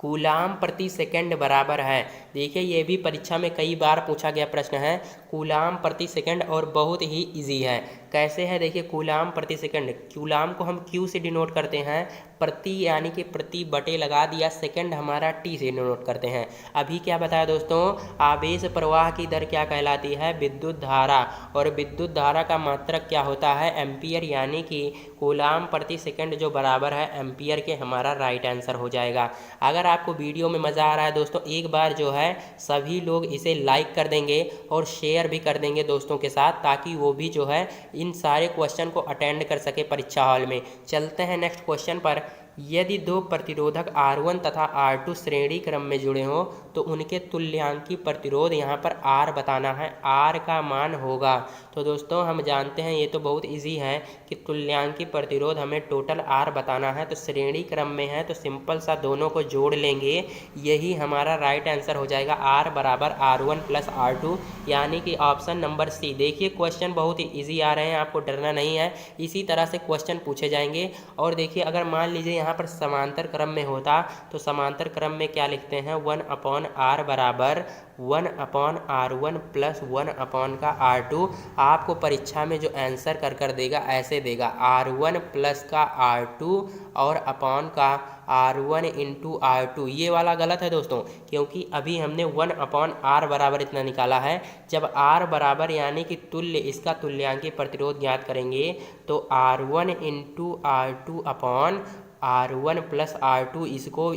कूलाम प्रति सेकंड बराबर है। देखिए ये भी परीक्षा में कई बार पूछा गया प्रश्न है, कूलाम प्रति सेकंड, और बहुत ही इजी है। कैसे है, देखिए कूलाम प्रति सेकंड, कूलाम को हम Q से डिनोट करते हैं, प्रति यानी कि प्रति बटे लगा दिया, सेकंड हमारा T से डिनोट करते हैं। अभी क्या बताया दोस्तों, आवेश प्रवाह की दर क्या कहलाती है, विद्युत धारा, और विद्युत धारा का मात्रक क्या होता है, एम्पियर, यानी कि कूलाम प्रति सेकंड जो बराबर है एम्पियर के, हमारा राइट आंसर हो जाएगा। अगर आपको वीडियो में मज़ा आ रहा है दोस्तों, एक बार जो है सभी लोग इसे लाइक कर देंगे और शेयर भी कर देंगे दोस्तों के साथ, ताकि वो भी जो है इन सारे क्वेश्चन को अटेंड कर सके परीक्षा हॉल में। चलते हैं नेक्स्ट क्वेश्चन पर। यदि दो प्रतिरोधक R1 तथा R2 श्रेणी क्रम में जुड़े हों तो उनके तुल्यांकी प्रतिरोध यहाँ पर R बताना है, R का मान होगा। तो दोस्तों हम जानते हैं ये तो बहुत इजी है कि तुल्यांकी प्रतिरोध हमें टोटल R बताना है। तो श्रेणी क्रम में है तो सिंपल सा दोनों को जोड़ लेंगे, यही हमारा राइट आंसर हो जाएगा। R बराबर R1 प्लस R2 यानी कि ऑप्शन नंबर सी। देखिए क्वेश्चन बहुत ही ईजी आ रहे हैं, आपको डरना नहीं है, इसी तरह से क्वेश्चन पूछे जाएंगे। और देखिए अगर मान लीजिए यहाँ पर समांतर क्रम में होता तो समांतर क्रम में क्या लिखते हैं, 1/R बराबर 1/R1 प्लस 1/R2। आपको परीक्षा में जो आंसर कर देगा ऐसे देगा, R1 प्लस का R2 और अपॉन का R1 इंटू R2। ये वाला गलत है दोस्तों, क्योंकि अभी हमने 1/R बराबर इतना निकाला है। जब R बराबर यानी कि तुल्य, इसका तुल्यांकी प्रतिरोध ज्ञात करेंगे तो R1 into R2 upon R1 plus R2,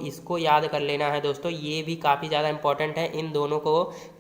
इसको याद कर लेना है दोस्तों। ये भी काफ़ी ज़्यादा इंपॉर्टेंट है, इन दोनों को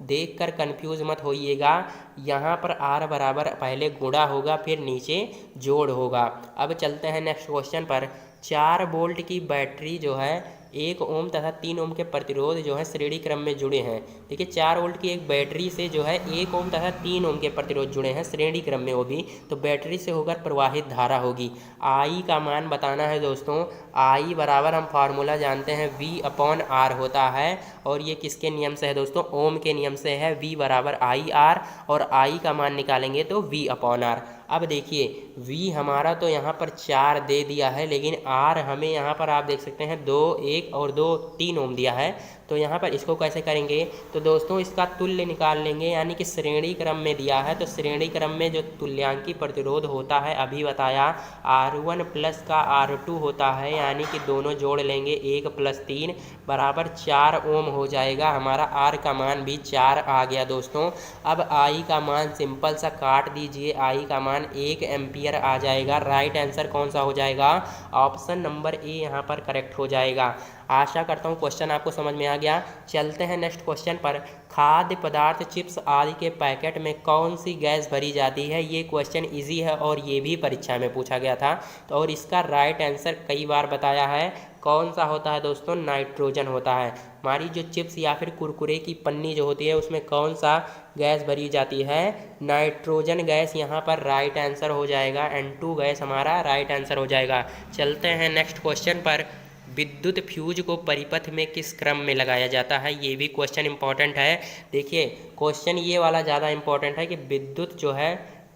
देखकर कंफ्यूज मत होइएगा। यहाँ पर R बराबर पहले गुणा होगा फिर नीचे जोड़ होगा। अब चलते हैं नेक्स्ट क्वेश्चन पर। 4 वोल्ट की बैटरी जो है 1 ओम तथा 3 ओम के प्रतिरोध जो है श्रेणी क्रम में जुड़े हैं। देखिए 4 वोल्ट की एक बैटरी से जो है 1 ओम तथा 3 ओम के प्रतिरोध जुड़े हैं श्रेणी क्रम में, वो भी तो बैटरी से होकर प्रवाहित धारा होगी। आई का मान बताना है दोस्तों। आई बराबर हम फार्मूला जानते हैं V/R होता है, और ये किसके नियम से है दोस्तों, ओम के नियम से है। V बराबर IR और आई का मान निकालेंगे तो V/R। अब देखिए V हमारा तो यहाँ पर 4 दे दिया है, लेकिन R हमें यहाँ पर आप देख सकते हैं 2, 1 और 2, 3 ओम दिया है। तो यहाँ पर इसको कैसे करेंगे, तो दोस्तों इसका तुल्य निकाल लेंगे, यानी कि श्रेणी क्रम में दिया है तो श्रेणी क्रम में जो तुल्यांकी प्रतिरोध होता है अभी बताया, R1 प्लस का R2 होता है, यानी कि दोनों जोड़ लेंगे 1 प्लस 3 बराबर 4 ओम हो जाएगा। हमारा R का मान भी 4 आ गया दोस्तों। अब I का मान सिंपल सा काट दीजिए, I का मान 1 एम्पियर आ जाएगा। राइट आंसर कौन सा हो जाएगा, ऑप्शन नंबर ए यहाँ पर करेक्ट हो जाएगा। आशा करता हूँ क्वेश्चन आपको समझ में आ गया। चलते हैं नेक्स्ट क्वेश्चन पर। खाद्य पदार्थ, चिप्स आदि के पैकेट में कौन सी गैस भरी जाती है। ये क्वेश्चन इजी है और ये भी परीक्षा में पूछा गया था, तो और इसका राइट आंसर कई बार बताया है। कौन सा होता है दोस्तों, नाइट्रोजन होता है। हमारी जो चिप्स या फिर कुरकुरे की पन्नी जो होती है उसमें कौन सा गैस भरी जाती है, नाइट्रोजन गैस यहाँ पर राइट आंसर हो जाएगा। N2 गैस हमारा राइट आंसर हो जाएगा। चलते हैं नेक्स्ट क्वेश्चन पर। विद्युत फ्यूज को परिपथ में किस क्रम में लगाया जाता है, ये भी क्वेश्चन इंपॉर्टेंट है। देखिए क्वेश्चन ये वाला ज़्यादा इंपॉर्टेंट है कि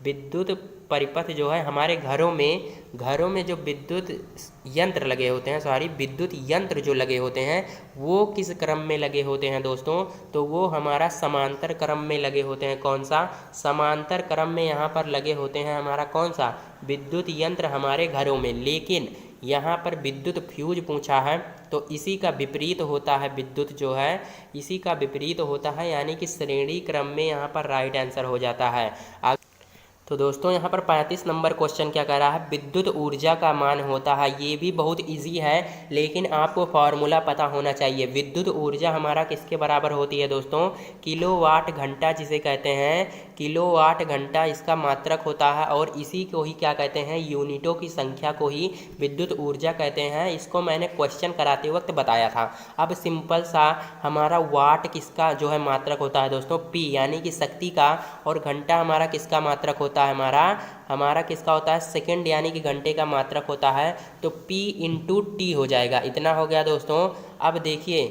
विद्युत परिपथ जो है हमारे घरों में जो विद्युत यंत्र लगे होते हैं, विद्युत यंत्र जो लगे होते हैं वो किस क्रम में लगे होते हैं दोस्तों, तो वो हमारा समांतर क्रम में लगे होते हैं। कौन सा, समांतर क्रम में यहाँ पर लगे होते हैं हमारा कौन सा, विद्युत यंत्र हमारे घरों में। लेकिन यहाँ पर विद्युत फ्यूज पूछा है तो इसी का विपरीत होता है, विद्युत जो है इसी का विपरीत होता है, यानी कि श्रेणी क्रम में यहाँ पर राइट आंसर हो जाता है। तो दोस्तों यहाँ पर 35 नंबर क्वेश्चन क्या कह रहा है, विद्युत ऊर्जा का मान होता है। ये भी बहुत इजी है, लेकिन आपको फार्मूला पता होना चाहिए। विद्युत ऊर्जा हमारा किसके बराबर होती है दोस्तों, किलोवाट घंटा जिसे कहते हैं, किलोवाट घंटा इसका मात्रक होता है, और इसी को ही क्या कहते हैं, यूनिटों की संख्या को ही विद्युत ऊर्जा कहते हैं। इसको मैंने क्वेश्चन कराते वक्त बताया था। अब सिंपल सा हमारा वाट किसका जो है मात्रक होता है दोस्तों, P यानी कि शक्ति का, और घंटा हमारा किसका मात्रक होता है, हमारा किसका होता है, सेकंड यानी कि घंटे का मात्रक होता है। तो P इंटू टी हो जाएगा। इतना हो गया दोस्तों। अब देखिए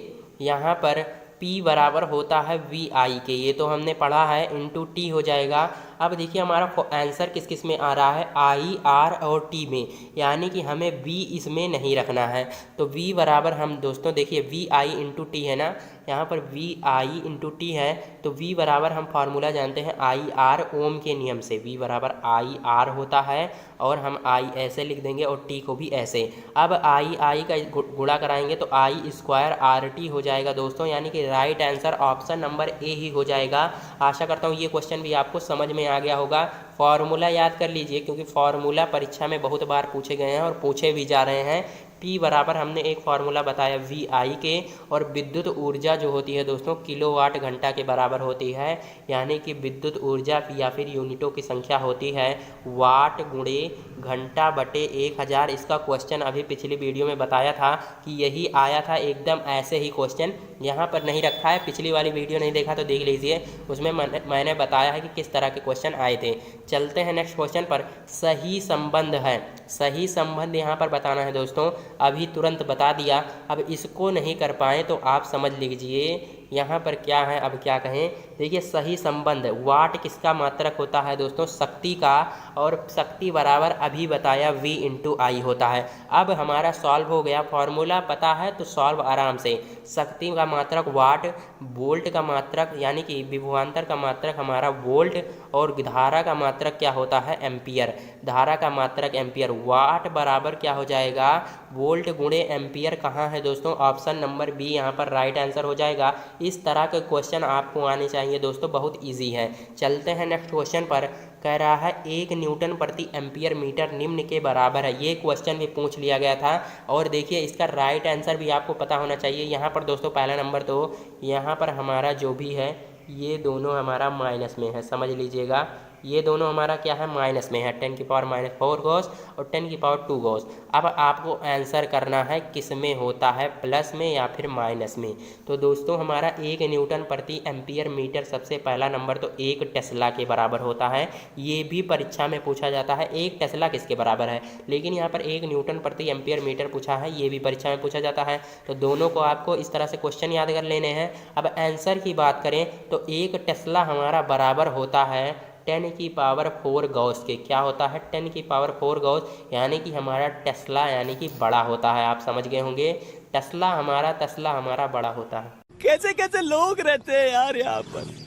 यहाँ पर P बराबर होता है VI के, ये तो हमने पढ़ा है, इंटू टी हो जाएगा। अब देखिए हमारा आंसर किस किस में आ रहा है, I, R और T में, यानी कि हमें V इसमें नहीं रखना है। तो V बराबर हम दोस्तों देखिए VI इंटू टी है ना, यहाँ पर VI इंटू टी है, तो V बराबर हम फार्मूला जानते हैं IR ओम के नियम से। V बराबर IR होता है, और हम I ऐसे लिख देंगे और T को भी ऐसे। अब I का गुणा कराएंगे तो I² RT हो जाएगा दोस्तों, यानी कि right answer option number A ही हो जाएगा। आशा करता हूँ ये क्वेश्चन भी आपको समझ में आ गया होगा। फार्मूला याद कर लीजिए, क्योंकि फार्मूला परीक्षा में बहुत बार पूछे गए हैं और पूछे भी जा रहे हैं। P बराबर हमने एक फार्मूला बताया VI के, और विद्युत ऊर्जा जो होती है दोस्तों किलोवाट घंटा के बराबर होती है, यानी कि विद्युत ऊर्जा या फिर यूनिटों की संख्या होती है वाट गुणे घंटा बटे 1000। इसका क्वेश्चन अभी पिछली वीडियो में बताया था कि यही आया था, एकदम ऐसे ही क्वेश्चन यहाँ पर नहीं रखा है। पिछली वाली वीडियो नहीं देखा तो देख लीजिए, उसमें मैंने बताया है कि किस तरह के क्वेश्चन आए थे। चलते हैं नेक्स्ट क्वेश्चन पर। सही संबंध है, सही संबंध यहाँ पर बताना है दोस्तों, अभी तुरंत बता दिया। अब इसको नहीं कर पाए तो आप समझ लीजिए यहाँ पर क्या है, अब क्या कहें। देखिए सही संबंध, वाट किसका मात्रक होता है दोस्तों, शक्ति का, और शक्ति बराबर अभी बताया V × I होता है। अब हमारा सॉल्व हो गया, फॉर्मूला पता है तो सॉल्व आराम से। शक्ति का मात्रक वाट, वोल्ट का मात्रक यानी कि विभवांतर का मात्रक हमारा वोल्ट, और धारा का मात्रक क्या होता है एम्पियर, धारा का मात्रक एम्पियर। वाट बराबर क्या हो जाएगा, वोल्ट गुणे एम्पियर। कहाँ है दोस्तों, ऑप्शन नंबर बी यहाँ पर राइट आंसर हो जाएगा। इस तरह के क्वेश्चन आपको आने चाहिए दोस्तों, बहुत इजी है। चलते हैं नेक्स्ट क्वेश्चन पर। कह रहा है 1 न्यूटन प्रति एम्पियर मीटर निम्न के बराबर है। ये क्वेश्चन भी पूछ लिया गया था, और देखिए इसका राइट आंसर भी आपको पता होना चाहिए। यहाँ पर दोस्तों पहला नंबर तो यहाँ पर हमारा जो भी है ये दोनों हमारा माइनस में है, समझ लीजिएगा। ये दोनों हमारा क्या है, माइनस में है। 10⁻⁴ गॉस और 10⁻² गॉस। अब आपको आंसर करना है किस में होता है, प्लस में या फिर माइनस में। तो दोस्तों हमारा 1 न्यूटन प्रति एम्पियर मीटर, सबसे पहला नंबर तो 1 टेस्ला के बराबर होता है। ये भी परीक्षा में पूछा जाता है 1 टेस्ला किसके बराबर है, लेकिन यहाँ पर 1 न्यूटन प्रति एम्पियर मीटर पूछा है, ये भी परीक्षा में पूछा जाता है। तो दोनों को आपको इस तरह से क्वेश्चन याद कर लेने हैं। अब आंसर की बात करें तो 1 टेस्ला हमारा बराबर होता है 10⁻⁴ गॉस के। क्या होता है, 10⁻⁴ गॉस, यानी कि हमारा टेस्ला यानी कि बड़ा होता है। आप समझ गए होंगे, टेस्ला हमारा बड़ा होता है। कैसे कैसे लोग रहते हैं यार यहाँ पर।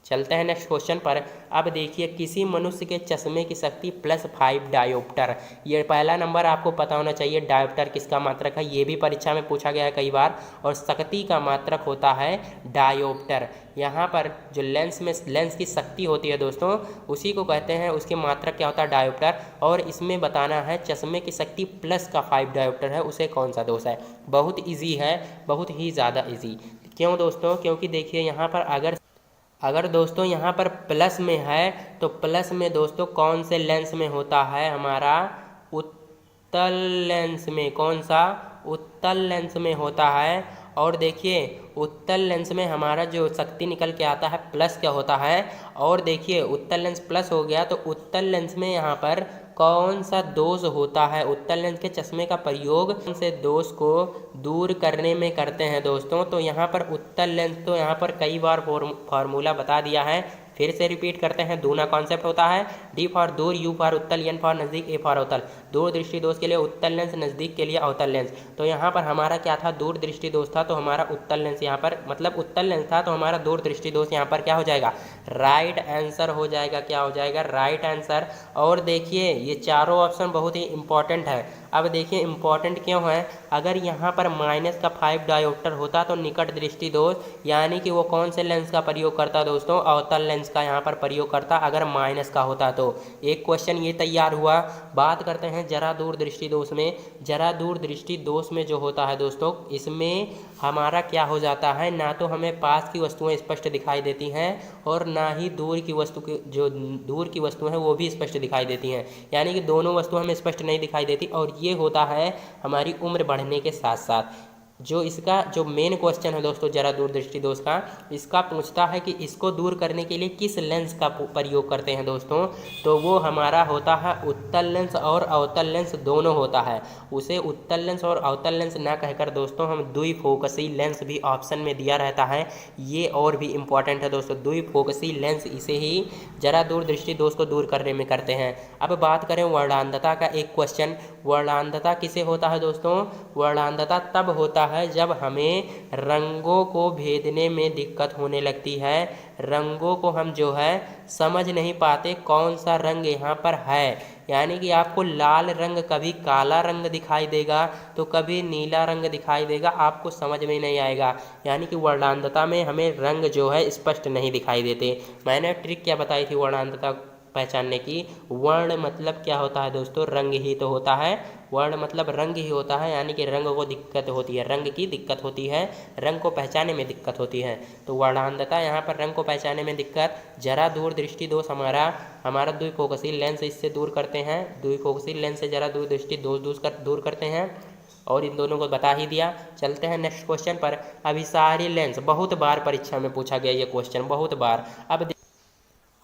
चलते हैं नेक्स्ट क्वेश्चन पर। अब देखिए किसी मनुष्य के चश्मे की शक्ति +5 डायोप्टर। ये पहला नंबर आपको पता होना चाहिए, डायोप्टर किसका मात्रक है, ये भी परीक्षा में पूछा गया है कई बार। और शक्ति का मात्रक होता है डायोप्टर। यहाँ पर जो लेंस की शक्ति होती है दोस्तों, उसी को कहते हैं, उसके मात्रक क्या होता है डायोप्टर। और इसमें बताना है चश्मे की शक्ति +5 डायोप्टर है, उसे कौन सा दोष है। बहुत ईजी है, बहुत ही ज़्यादा ईजी। क्यों दोस्तों, क्योंकि देखिए यहाँ पर अगर दोस्तों यहाँ पर प्लस में है तो प्लस में दोस्तों कौन से लेंस में होता है, हमारा उत्तल लेंस में। कौन सा, उत्तल लेंस में होता है। और देखिए उत्तल लेंस में हमारा जो शक्ति निकल के आता है प्लस क्या होता है। और देखिए उत्तल लेंस प्लस हो गया तो उत्तल लेंस में यहाँ पर कौन सा दोष होता है। उत्तल लेंस के चश्मे का प्रयोग कौन से दोष को दूर करने में करते हैं दोस्तों। तो यहाँ पर उत्तल लेंस तो यहाँ पर कई बार फार्मूला बता दिया है, फिर से रिपीट करते हैं। दूना कॉन्सेप्ट होता है D फॉर दूर, U फॉर उत्तल, N फॉर नज़दीक, A फॉर अवतल। दूर दृष्टि दोष के लिए उत्तल लेंस, नज़दीक के लिए अवतल लेंस। तो यहाँ पर हमारा क्या था, दूर दृष्टि दोष था, तो हमारा उत्तल लेंस यहाँ पर मतलब उत्तल लेंस था, तो हमारा दूर दृष्टि दोष यहाँ पर क्या हो जाएगा, राइट आंसर हो जाएगा। क्या हो जाएगा, राइट आंसर। और देखिए ये चारों ऑप्शन बहुत ही इंपॉर्टेंट है। अब देखिए इंपॉर्टेंट क्यों है, अगर यहाँ पर -5 डायोप्टर होता तो निकट दृष्टि दोष, यानी कि वो कौन से लेंस का प्रयोग करता दोस्तों, अवतल लेंस का यहाँ पर प्रयोग करता, अगर माइनस का होता तो। एक क्वेश्चन ये तैयार हुआ। बात करते हैं जरा दूर दृष्टि दोष में। जरा दूर दृष्टि दोष में जो होता है दोस्तों, इसमें हमारा क्या हो जाता है, ना तो हमें पास की वस्तुएं स्पष्ट दिखाई देती हैं और ना ही दूर की वस्तु की, जो दूर की वस्तुएं हैं वो भी स्पष्ट दिखाई देती हैं, यानी कि दोनों वस्तुएं हमें स्पष्ट नहीं दिखाई देती। और ये होता है हमारी उम्र बढ़ने के साथ साथ। जो इसका जो मेन क्वेश्चन है दोस्तों जरा दूर दृष्टि दोष का, इसका पूछता है कि इसको दूर करने के लिए किस लेंस का प्रयोग करते हैं दोस्तों। तो वो हमारा होता है उत्तल लेंस और अवतल लेंस दोनों होता है। उसे उत्तल लेंस और अवतल लेंस ना कहकर दोस्तों हम द्विफोकसी लेंस भी ऑप्शन में दिया रहता है। ये और भी इम्पॉर्टेंट है दोस्तों, द्विफोकसी लेंस, इसे ही जरा दूर दृष्टि दोष को दूर करने में करते हैं। अब बात करें वर्णांधता का एक क्वेश्चन। वर्णांधता किसे होता है दोस्तों, वर्णांधता तब होता है जब हमें रंगों को भेदने में दिक्कत होने लगती है। रंगों को हम जो है समझ नहीं पाते कौन सा रंग यहाँ पर है, यानी कि आपको लाल रंग कभी काला रंग दिखाई देगा तो कभी नीला रंग दिखाई देगा, आपको समझ में नहीं आएगा। यानी कि वर्णांधता में हमें रंग जो है स्पष्ट नहीं दिखाई देते। मैंने ट्रिक क्या बताई थी वर्णांधता पहचानने की। वर्ण मतलब क्या होता है दोस्तों, रंग ही तो होता है। वर्ण मतलब रंग ही होता है, यानी कि रंग को दिक्कत होती है, रंग की दिक्कत होती है, रंग को पहचानने में दिक्कत होती है। तो वर्णांधता यहाँ पर रंग को पहचानने में दिक्कत। जरा दूर दृष्टि दोष हमारा द्विफोकसीय लेंस इससे दूर करते हैं, द्विफोकसीय लेंस से जरा दूर दृष्टि दूर करते हैं, और इन दोनों को बता ही दिया। चलते हैं नेक्स्ट क्वेश्चन पर। अभिसारी लेंस, बहुत बार परीक्षा में पूछा गया ये क्वेश्चन, बहुत बार। अब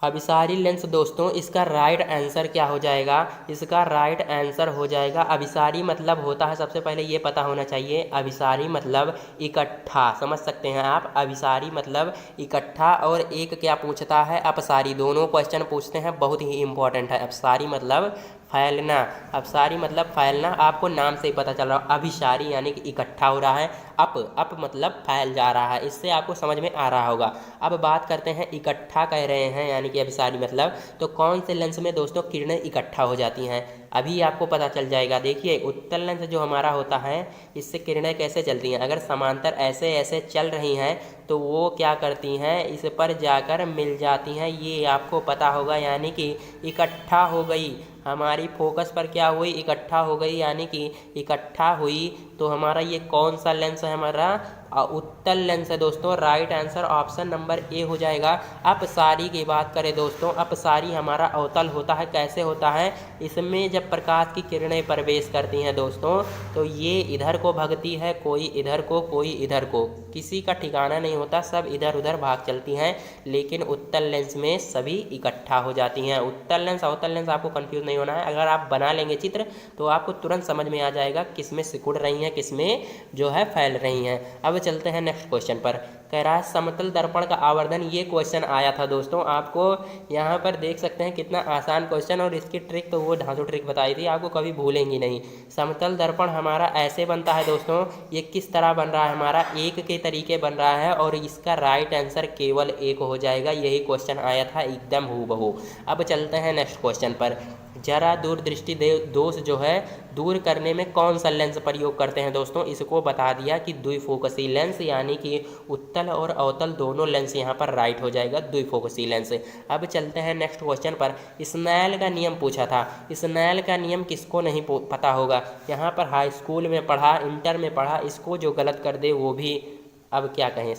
अभिसारी लेंस दोस्तों, इसका राइट आंसर क्या हो जाएगा, इसका राइट आंसर हो जाएगा, अभिसारी मतलब होता है, सबसे पहले ये पता होना चाहिए, अभिसारी मतलब इकट्ठा, समझ सकते हैं आप, अभिसारी मतलब इकट्ठा। और एक क्या पूछता है, अपसारी, दोनों क्वेश्चन पूछते हैं, बहुत ही इंपॉर्टेंट है। अपसारी मतलब फैलना, अपसारी मतलब फैलना, आपको नाम से ही पता चल रहा है। अभिसारी यानी कि इकट्ठा हो रहा है, अप मतलब फैल जा रहा है, इससे आपको समझ में आ रहा होगा। अब बात करते हैं, इकट्ठा कह रहे हैं यानी कि अभिसारी मतलब, तो कौन से लेंस में दोस्तों किरणें इकट्ठा हो जाती हैं, अभी आपको पता चल जाएगा। देखिए उत्तल लेंस जो हमारा होता है, इससे किरणें कैसे चलती हैं, अगर समांतर ऐसे ऐसे चल रही हैं तो वो क्या करती हैं, इस पर जाकर मिल जाती हैं, ये आपको पता होगा, यानी कि इकट्ठा हो गई, हमारी फोकस पर क्या हुई, इकट्ठा हो गई, यानी कि इकट्ठा हुई। तो हमारा ये कौन सा लेंस है, हमारा उत्तल लेंस है दोस्तों। राइट आंसर ऑप्शन नंबर ए हो जाएगा। अपसारी की बात करें दोस्तों, अपसारी हमारा अवतल होता है, कैसे होता है, इसमें जब प्रकाश की किरणें प्रवेश करती हैं दोस्तों, तो ये इधर को भगती है, कोई इधर को, कोई इधर को, किसी का ठिकाना नहीं होता, सब इधर उधर भाग चलती हैं। लेकिन उत्तल लेंस में सभी इकट्ठा हो जाती हैं। उत्तल लेंस अवतल लेंस आपको कंफ्यूज नहीं होना है, अगर आप बना लेंगे चित्र तो आपको तुरंत समझ में आ जाएगा किस में सिकुड़ रही हैं, किस में जो है फैल रही हैं। अब चलते हैं नेक्स्ट क्वेश्चन पर। कह रहा है समतल दर्पण का आवर्धन, ये क्वेश्चन आया था दोस्तों, आपको यहाँ पर देख सकते हैं कितना आसान क्वेश्चन, और इसकी ट्रिक तो वो ढांसू ट्रिक बताई थी, आपको कभी भूलेंगी नहीं। समतल दर्पण हमारा ऐसे बनता है दोस्तों, ये किस तरह बन रहा है, हमारा एक के तरीके बन रहा है, और इसका राइट आंसर केवल एक हो जाएगा, यही क्वेश्चन आया था एकदम हूबहू। अब चलते हैं नेक्स्ट क्वेश्चन पर। जरा दूरदृष्टि दोष जो है दूर करने में कौन सा लेंस प्रयोग करते हैं दोस्तों, इसको बता दिया कि द्विफोकसी लेंस, यानी कि उत्तल और अवतल दोनों लेंस यहाँ पर राइट हो जाएगा, द्विफोकसी लेंस। अब चलते हैं नेक्स्ट क्वेश्चन पर। स्नेल का नियम पूछा था, स्नेल का नियम किसको नहीं पता होगा, यहाँ पर हाई स्कूल में पढ़ा, इंटर में पढ़ा, इसको जो गलत कर दे वो भी अब क्या कहें,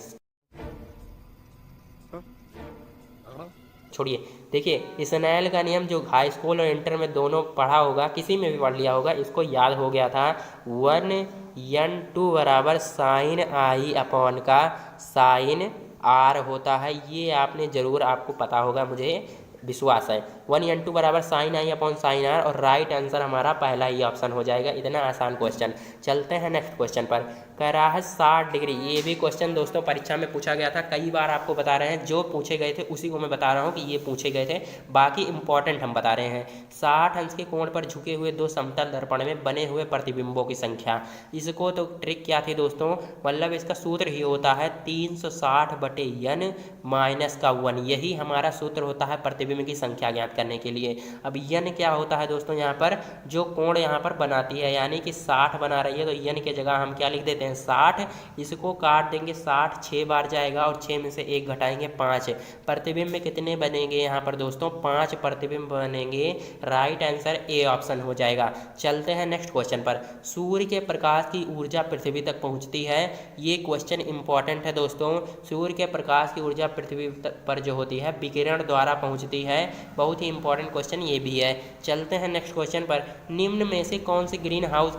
छोड़िए। देखिए स्नेल का नियम जो हाई स्कूल और इंटर में दोनों पढ़ा होगा, किसी में भी पढ़ लिया होगा, इसको याद हो गया था, 1n2 बराबर साइन आई अपॉन का साइन आर होता है, ये आपने ज़रूर, आपको पता होगा, मुझे विश्वास है। 1n2 बराबर sine i upon sine r, और राइट आंसर हमारा पहला ही ऑप्शन हो जाएगा, इतना आसान क्वेश्चन। चलते हैं नेक्स्ट क्वेश्चन पर। कह रहा है 60 डिग्री, ये भी क्वेश्चन दोस्तों परीक्षा में पूछा गया था, कई बार आपको बता रहे हैं, जो पूछे गए थे उसी को मैं बता रहा हूँ कि ये पूछे गए थे, बाकी इंपॉर्टेंट हम बता रहे हैं। 60 अंश के कोण पर झुके हुए दो समतल दर्पण में बने हुए प्रतिबिंबों की संख्या, इसको तो ट्रिक क्या थी दोस्तों, मतलब इसका सूत्र ही होता है 360/n माइनस का 1, यही हमारा सूत्र होता है प्रतिबिंब की संख्या ज्ञात करने के लिए। अब n क्या होता है दोस्तों, यहाँ पर जो कोण यहाँ पर बनाती है, यानी कि 60 बना रही है, तो n के जगह हम क्या लिख देते हैं 60, इसको काट देंगे, 60 6 बार जाएगा, और 6 में से 1 घटाएंगे 5, प्रतिबिंब में कितने बनेंगे यहाँ पर दोस्तों, 5 प्रतिबिंब बनेंगे, राइट आंसर ए ऑप्शन हो जाएगा। चलते हैं नेक्स्ट क्वेश्चन पर। सूर्य के प्रकाश की ऊर्जा पृथ्वी तक पहुँचती है, ये क्वेश्चन इंपॉर्टेंट है दोस्तों। सूर्य के प्रकाश की ऊर्जा पृथ्वी पर जो होती है विकिरण द्वारा पहुँचती है, बहुत ही इंपॉर्टेंट क्वेश्चन ये भी है। चलते हैं नेक्स्ट क्वेश्चन पर। निम्न में से कौन सी ग्रीन हाउस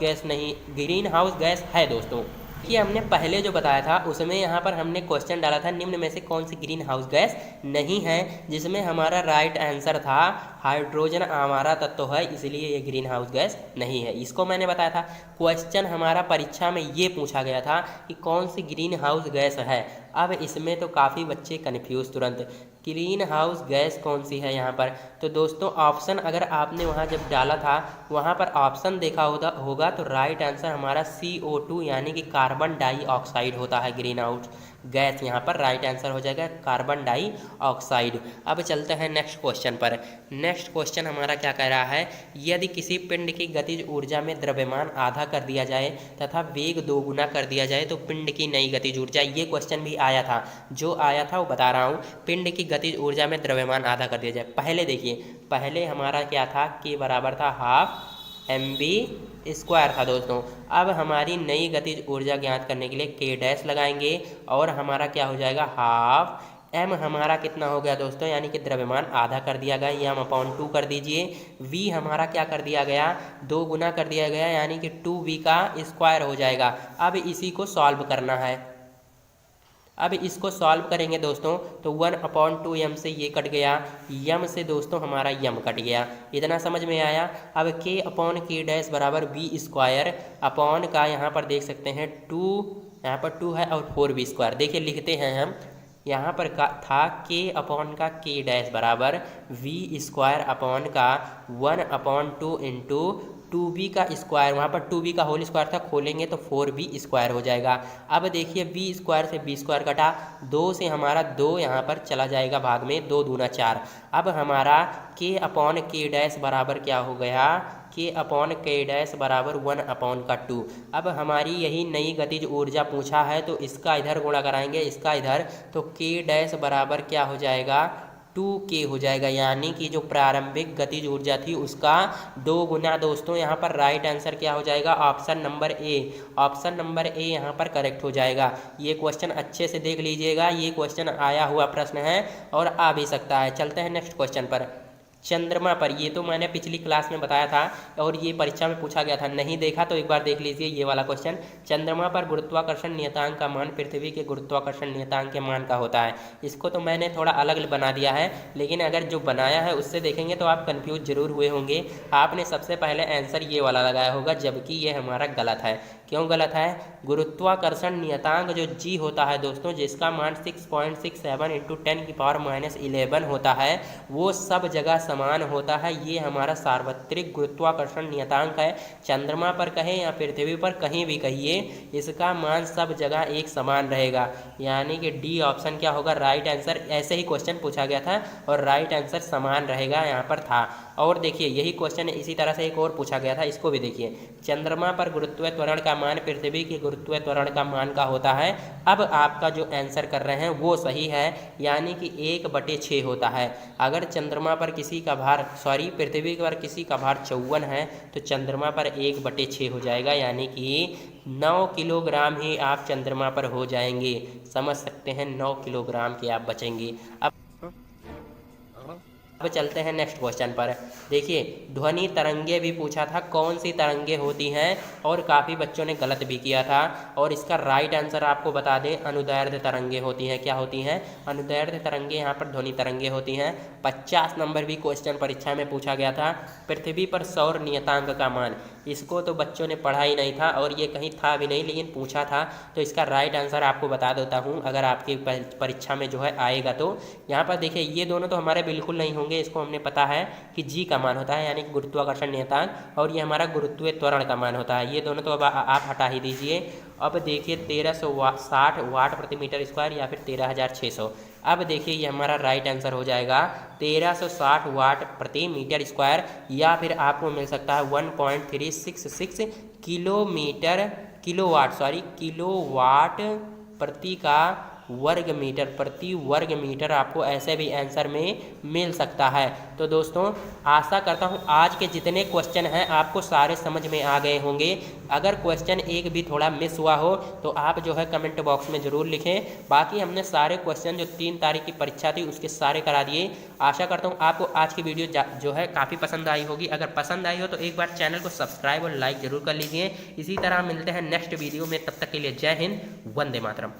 गैस है दोस्तों, कि हमने पहले जो बताया था उसमें यहाँ पर हमने क्वेश्चन डाला था निम्न में से कौन सी ग्रीन हाउस गैस नहीं है, जिसमें हमारा राइट आंसर था हाइड्रोजन हमारा तत्व है, इसलिए ये ग्रीन हाउस गैस नहीं है, इसको मैंने बताया था। क्वेश्चन हमारा परीक्षा में ये पूछा गया था कि कौन सी ग्रीन हाउस गैस है। अब इसमें तो काफ़ी बच्चे कन्फ्यूज तुरंत, ग्रीन हाउस गैस कौन सी है यहाँ पर, तो दोस्तों ऑप्शन अगर आपने वहाँ जब डाला था वहाँ पर ऑप्शन देखा होगा तो राइट आंसर हमारा CO2 यानी कि कार्बन डाइऑक्साइड होता है ग्रीन हाउस गैस यहाँ पर राइट आंसर हो जाएगा कार्बन डाइऑक्साइड। अब चलते हैं नेक्स्ट क्वेश्चन पर। नेक्स्ट क्वेश्चन हमारा क्या कह रहा है, यदि किसी पिंड की गतिज ऊर्जा में द्रव्यमान आधा कर दिया जाए तथा वेग 2 गुना कर दिया जाए तो पिंड की नई गतिज ऊर्जा। ये क्वेश्चन भी आया था, जो आया था वो बता रहा हूँ। पिंड की गतिज ऊर्जा में द्रव्यमान आधा कर दिया जाए। पहले देखिए, पहले हमारा क्या था, के बराबर था हाफ mv² था दोस्तों। अब हमारी नई गतिज ऊर्जा ज्ञात करने के लिए के डैश लगाएंगे और हमारा क्या हो जाएगा, हाफ m हमारा कितना हो गया दोस्तों, यानी कि द्रव्यमान आधा कर दिया गया, ये हम अपॉन 2 कर दीजिए। v हमारा क्या कर दिया गया, 2 गुना कर दिया गया, यानी कि 2v का स्क्वायर हो जाएगा। अब इसी को सॉल्व करना है। अब इसको सॉल्व करेंगे दोस्तों तो 1/2m से ये कट गया, यम से दोस्तों हमारा यम कट गया। इतना समझ में आया। अब k/k डैश बराबर v² अपॉन का यहाँ पर देख सकते हैं 2, यहाँ पर 2 है और 4v²। देखिए लिखते हैं हम, यहाँ पर का था k/का k डैश बराबर v² अपॉन का 1/2 इंटू 2b का स्क्वायर, वहाँ पर 2b का होल स्क्वायर था, खोलेंगे तो 4b² हो जाएगा। अब देखिए b² से b² कटा, 2 से हमारा 2 यहाँ पर चला जाएगा भाग में, 2 दूना 4। अब हमारा k/k डैश बराबर क्या हो गया, k/k डैश बराबर 1/2। अब हमारी यही नई गतिज ऊर्जा पूछा है तो इसका इधर गुणा कराएंगे, इसका इधर, तो k डैश बराबर क्या हो जाएगा, 2k हो जाएगा, यानी कि जो प्रारंभिक गतिज ऊर्जा थी उसका 2 गुना। दोस्तों यहाँ पर राइट आंसर क्या हो जाएगा, ऑप्शन नंबर ए। ऑप्शन नंबर ए यहाँ पर करेक्ट हो जाएगा। ये क्वेश्चन अच्छे से देख लीजिएगा, ये क्वेश्चन आया हुआ प्रश्न है और आ भी सकता है। चलते हैं नेक्स्ट क्वेश्चन पर। चंद्रमा पर, ये तो मैंने पिछली क्लास में बताया था और ये परीक्षा में पूछा गया था, नहीं देखा तो एक बार देख लीजिए ये वाला क्वेश्चन। चंद्रमा पर गुरुत्वाकर्षण नियतांक का मान पृथ्वी के गुरुत्वाकर्षण नियतांक के मान का होता है। इसको तो मैंने थोड़ा अलग बना दिया है, लेकिन अगर जो बनाया है उससे देखेंगे तो आप कंफ्यूज जरूर हुए होंगे। आपने सबसे पहले आंसर ये वाला लगाया होगा, जबकि ये हमारा गलत है। क्यों गलत है, गुरुत्वाकर्षण नियतांक जो g होता है दोस्तों, जिसका मान 6.67 इंटू 10⁻11 होता है, वो सब जगह समान होता है। ये हमारा सार्वत्रिक गुरुत्वाकर्षण नियतांक है। चंद्रमा पर कहें या पृथ्वी पर कहीं भी कहिए, इसका मान सब जगह एक समान रहेगा, यानी कि डी ऑप्शन क्या होगा राइट आंसर। ऐसे ही क्वेश्चन पूछा गया था और राइट आंसर समान रहेगा यहाँ पर था। और देखिए यही क्वेश्चन इसी तरह से एक और पूछा गया था, इसको भी देखिए। चंद्रमा पर गुरुत्व त्वरण का मान पृथ्वी के गुरुत्व त्वरण का मान का होता है। अब आपका जो आंसर कर रहे हैं वो सही है, यानी कि 1/6 होता है। अगर चंद्रमा पर किसी का भार, पृथ्वी पर किसी का भार 54 है तो चंद्रमा पर 1/6 हो जाएगा, यानी कि 9 किलोग्राम ही आप चंद्रमा पर हो जाएंगे। समझ सकते हैं, 9 किलोग्राम के आप बचेंगे। अब चलते हैं नेक्स्ट क्वेश्चन पर। देखिए ध्वनि तरंगे भी पूछा था, कौन सी तरंगे होती हैं, और काफ़ी बच्चों ने गलत भी किया था। और इसका राइट आंसर आपको बता दें, अनुदैर्ध्य तरंगे होती हैं। क्या होती हैं, अनुदैर्ध्य तरंगे, यहाँ पर ध्वनि तरंगे होती हैं। 50 नंबर भी क्वेश्चन परीक्षा में पूछा गया था। पृथ्वी पर सौर नियतांक का मान, इसको तो बच्चों ने पढ़ा ही नहीं था और ये कहीं था भी नहीं, लेकिन पूछा था, तो इसका राइट आंसर आपको बता देता हूँ अगर आपकी परीक्षा में जो है आएगा तो। यहाँ पर देखिए ये दोनों तो हमारे बिल्कुल नहीं होंगे, इसको हमने पता है कि जी का मान होता है, यानी कि गुरुत्वाकर्षण नियतांक, और ये हमारा गुरुत्वीय त्वरण का मान होता है। ये दोनों तो अब आप हटा ही दीजिए। अब देखिए 1360 वाट प्रति मीटर स्क्वायर या फिर 13,600। अब देखिए ये हमारा राइट आंसर हो जाएगा 1360 वाट प्रति मीटर स्क्वायर, या फिर आपको मिल सकता है 1.366 किलोवाट प्रति वर्ग मीटर आपको ऐसे भी आंसर में मिल सकता है। तो दोस्तों आशा करता हूँ आज के जितने क्वेश्चन हैं आपको सारे समझ में आ गए होंगे। अगर क्वेश्चन एक भी थोड़ा मिस हुआ हो तो आप जो है कमेंट बॉक्स में ज़रूर लिखें। बाकी हमने सारे क्वेश्चन जो 3 तारीख की परीक्षा थी उसके सारे करा दिए। आशा करता हूँ आपको आज की वीडियो जो है काफ़ी पसंद आई होगी। अगर पसंद आई हो तो एक बार चैनल को सब्सक्राइब और लाइक ज़रूर कर लीजिए। इसी तरह मिलते हैं नेक्स्ट वीडियो में, तब तक के लिए जय हिंद, वंदे मातरम।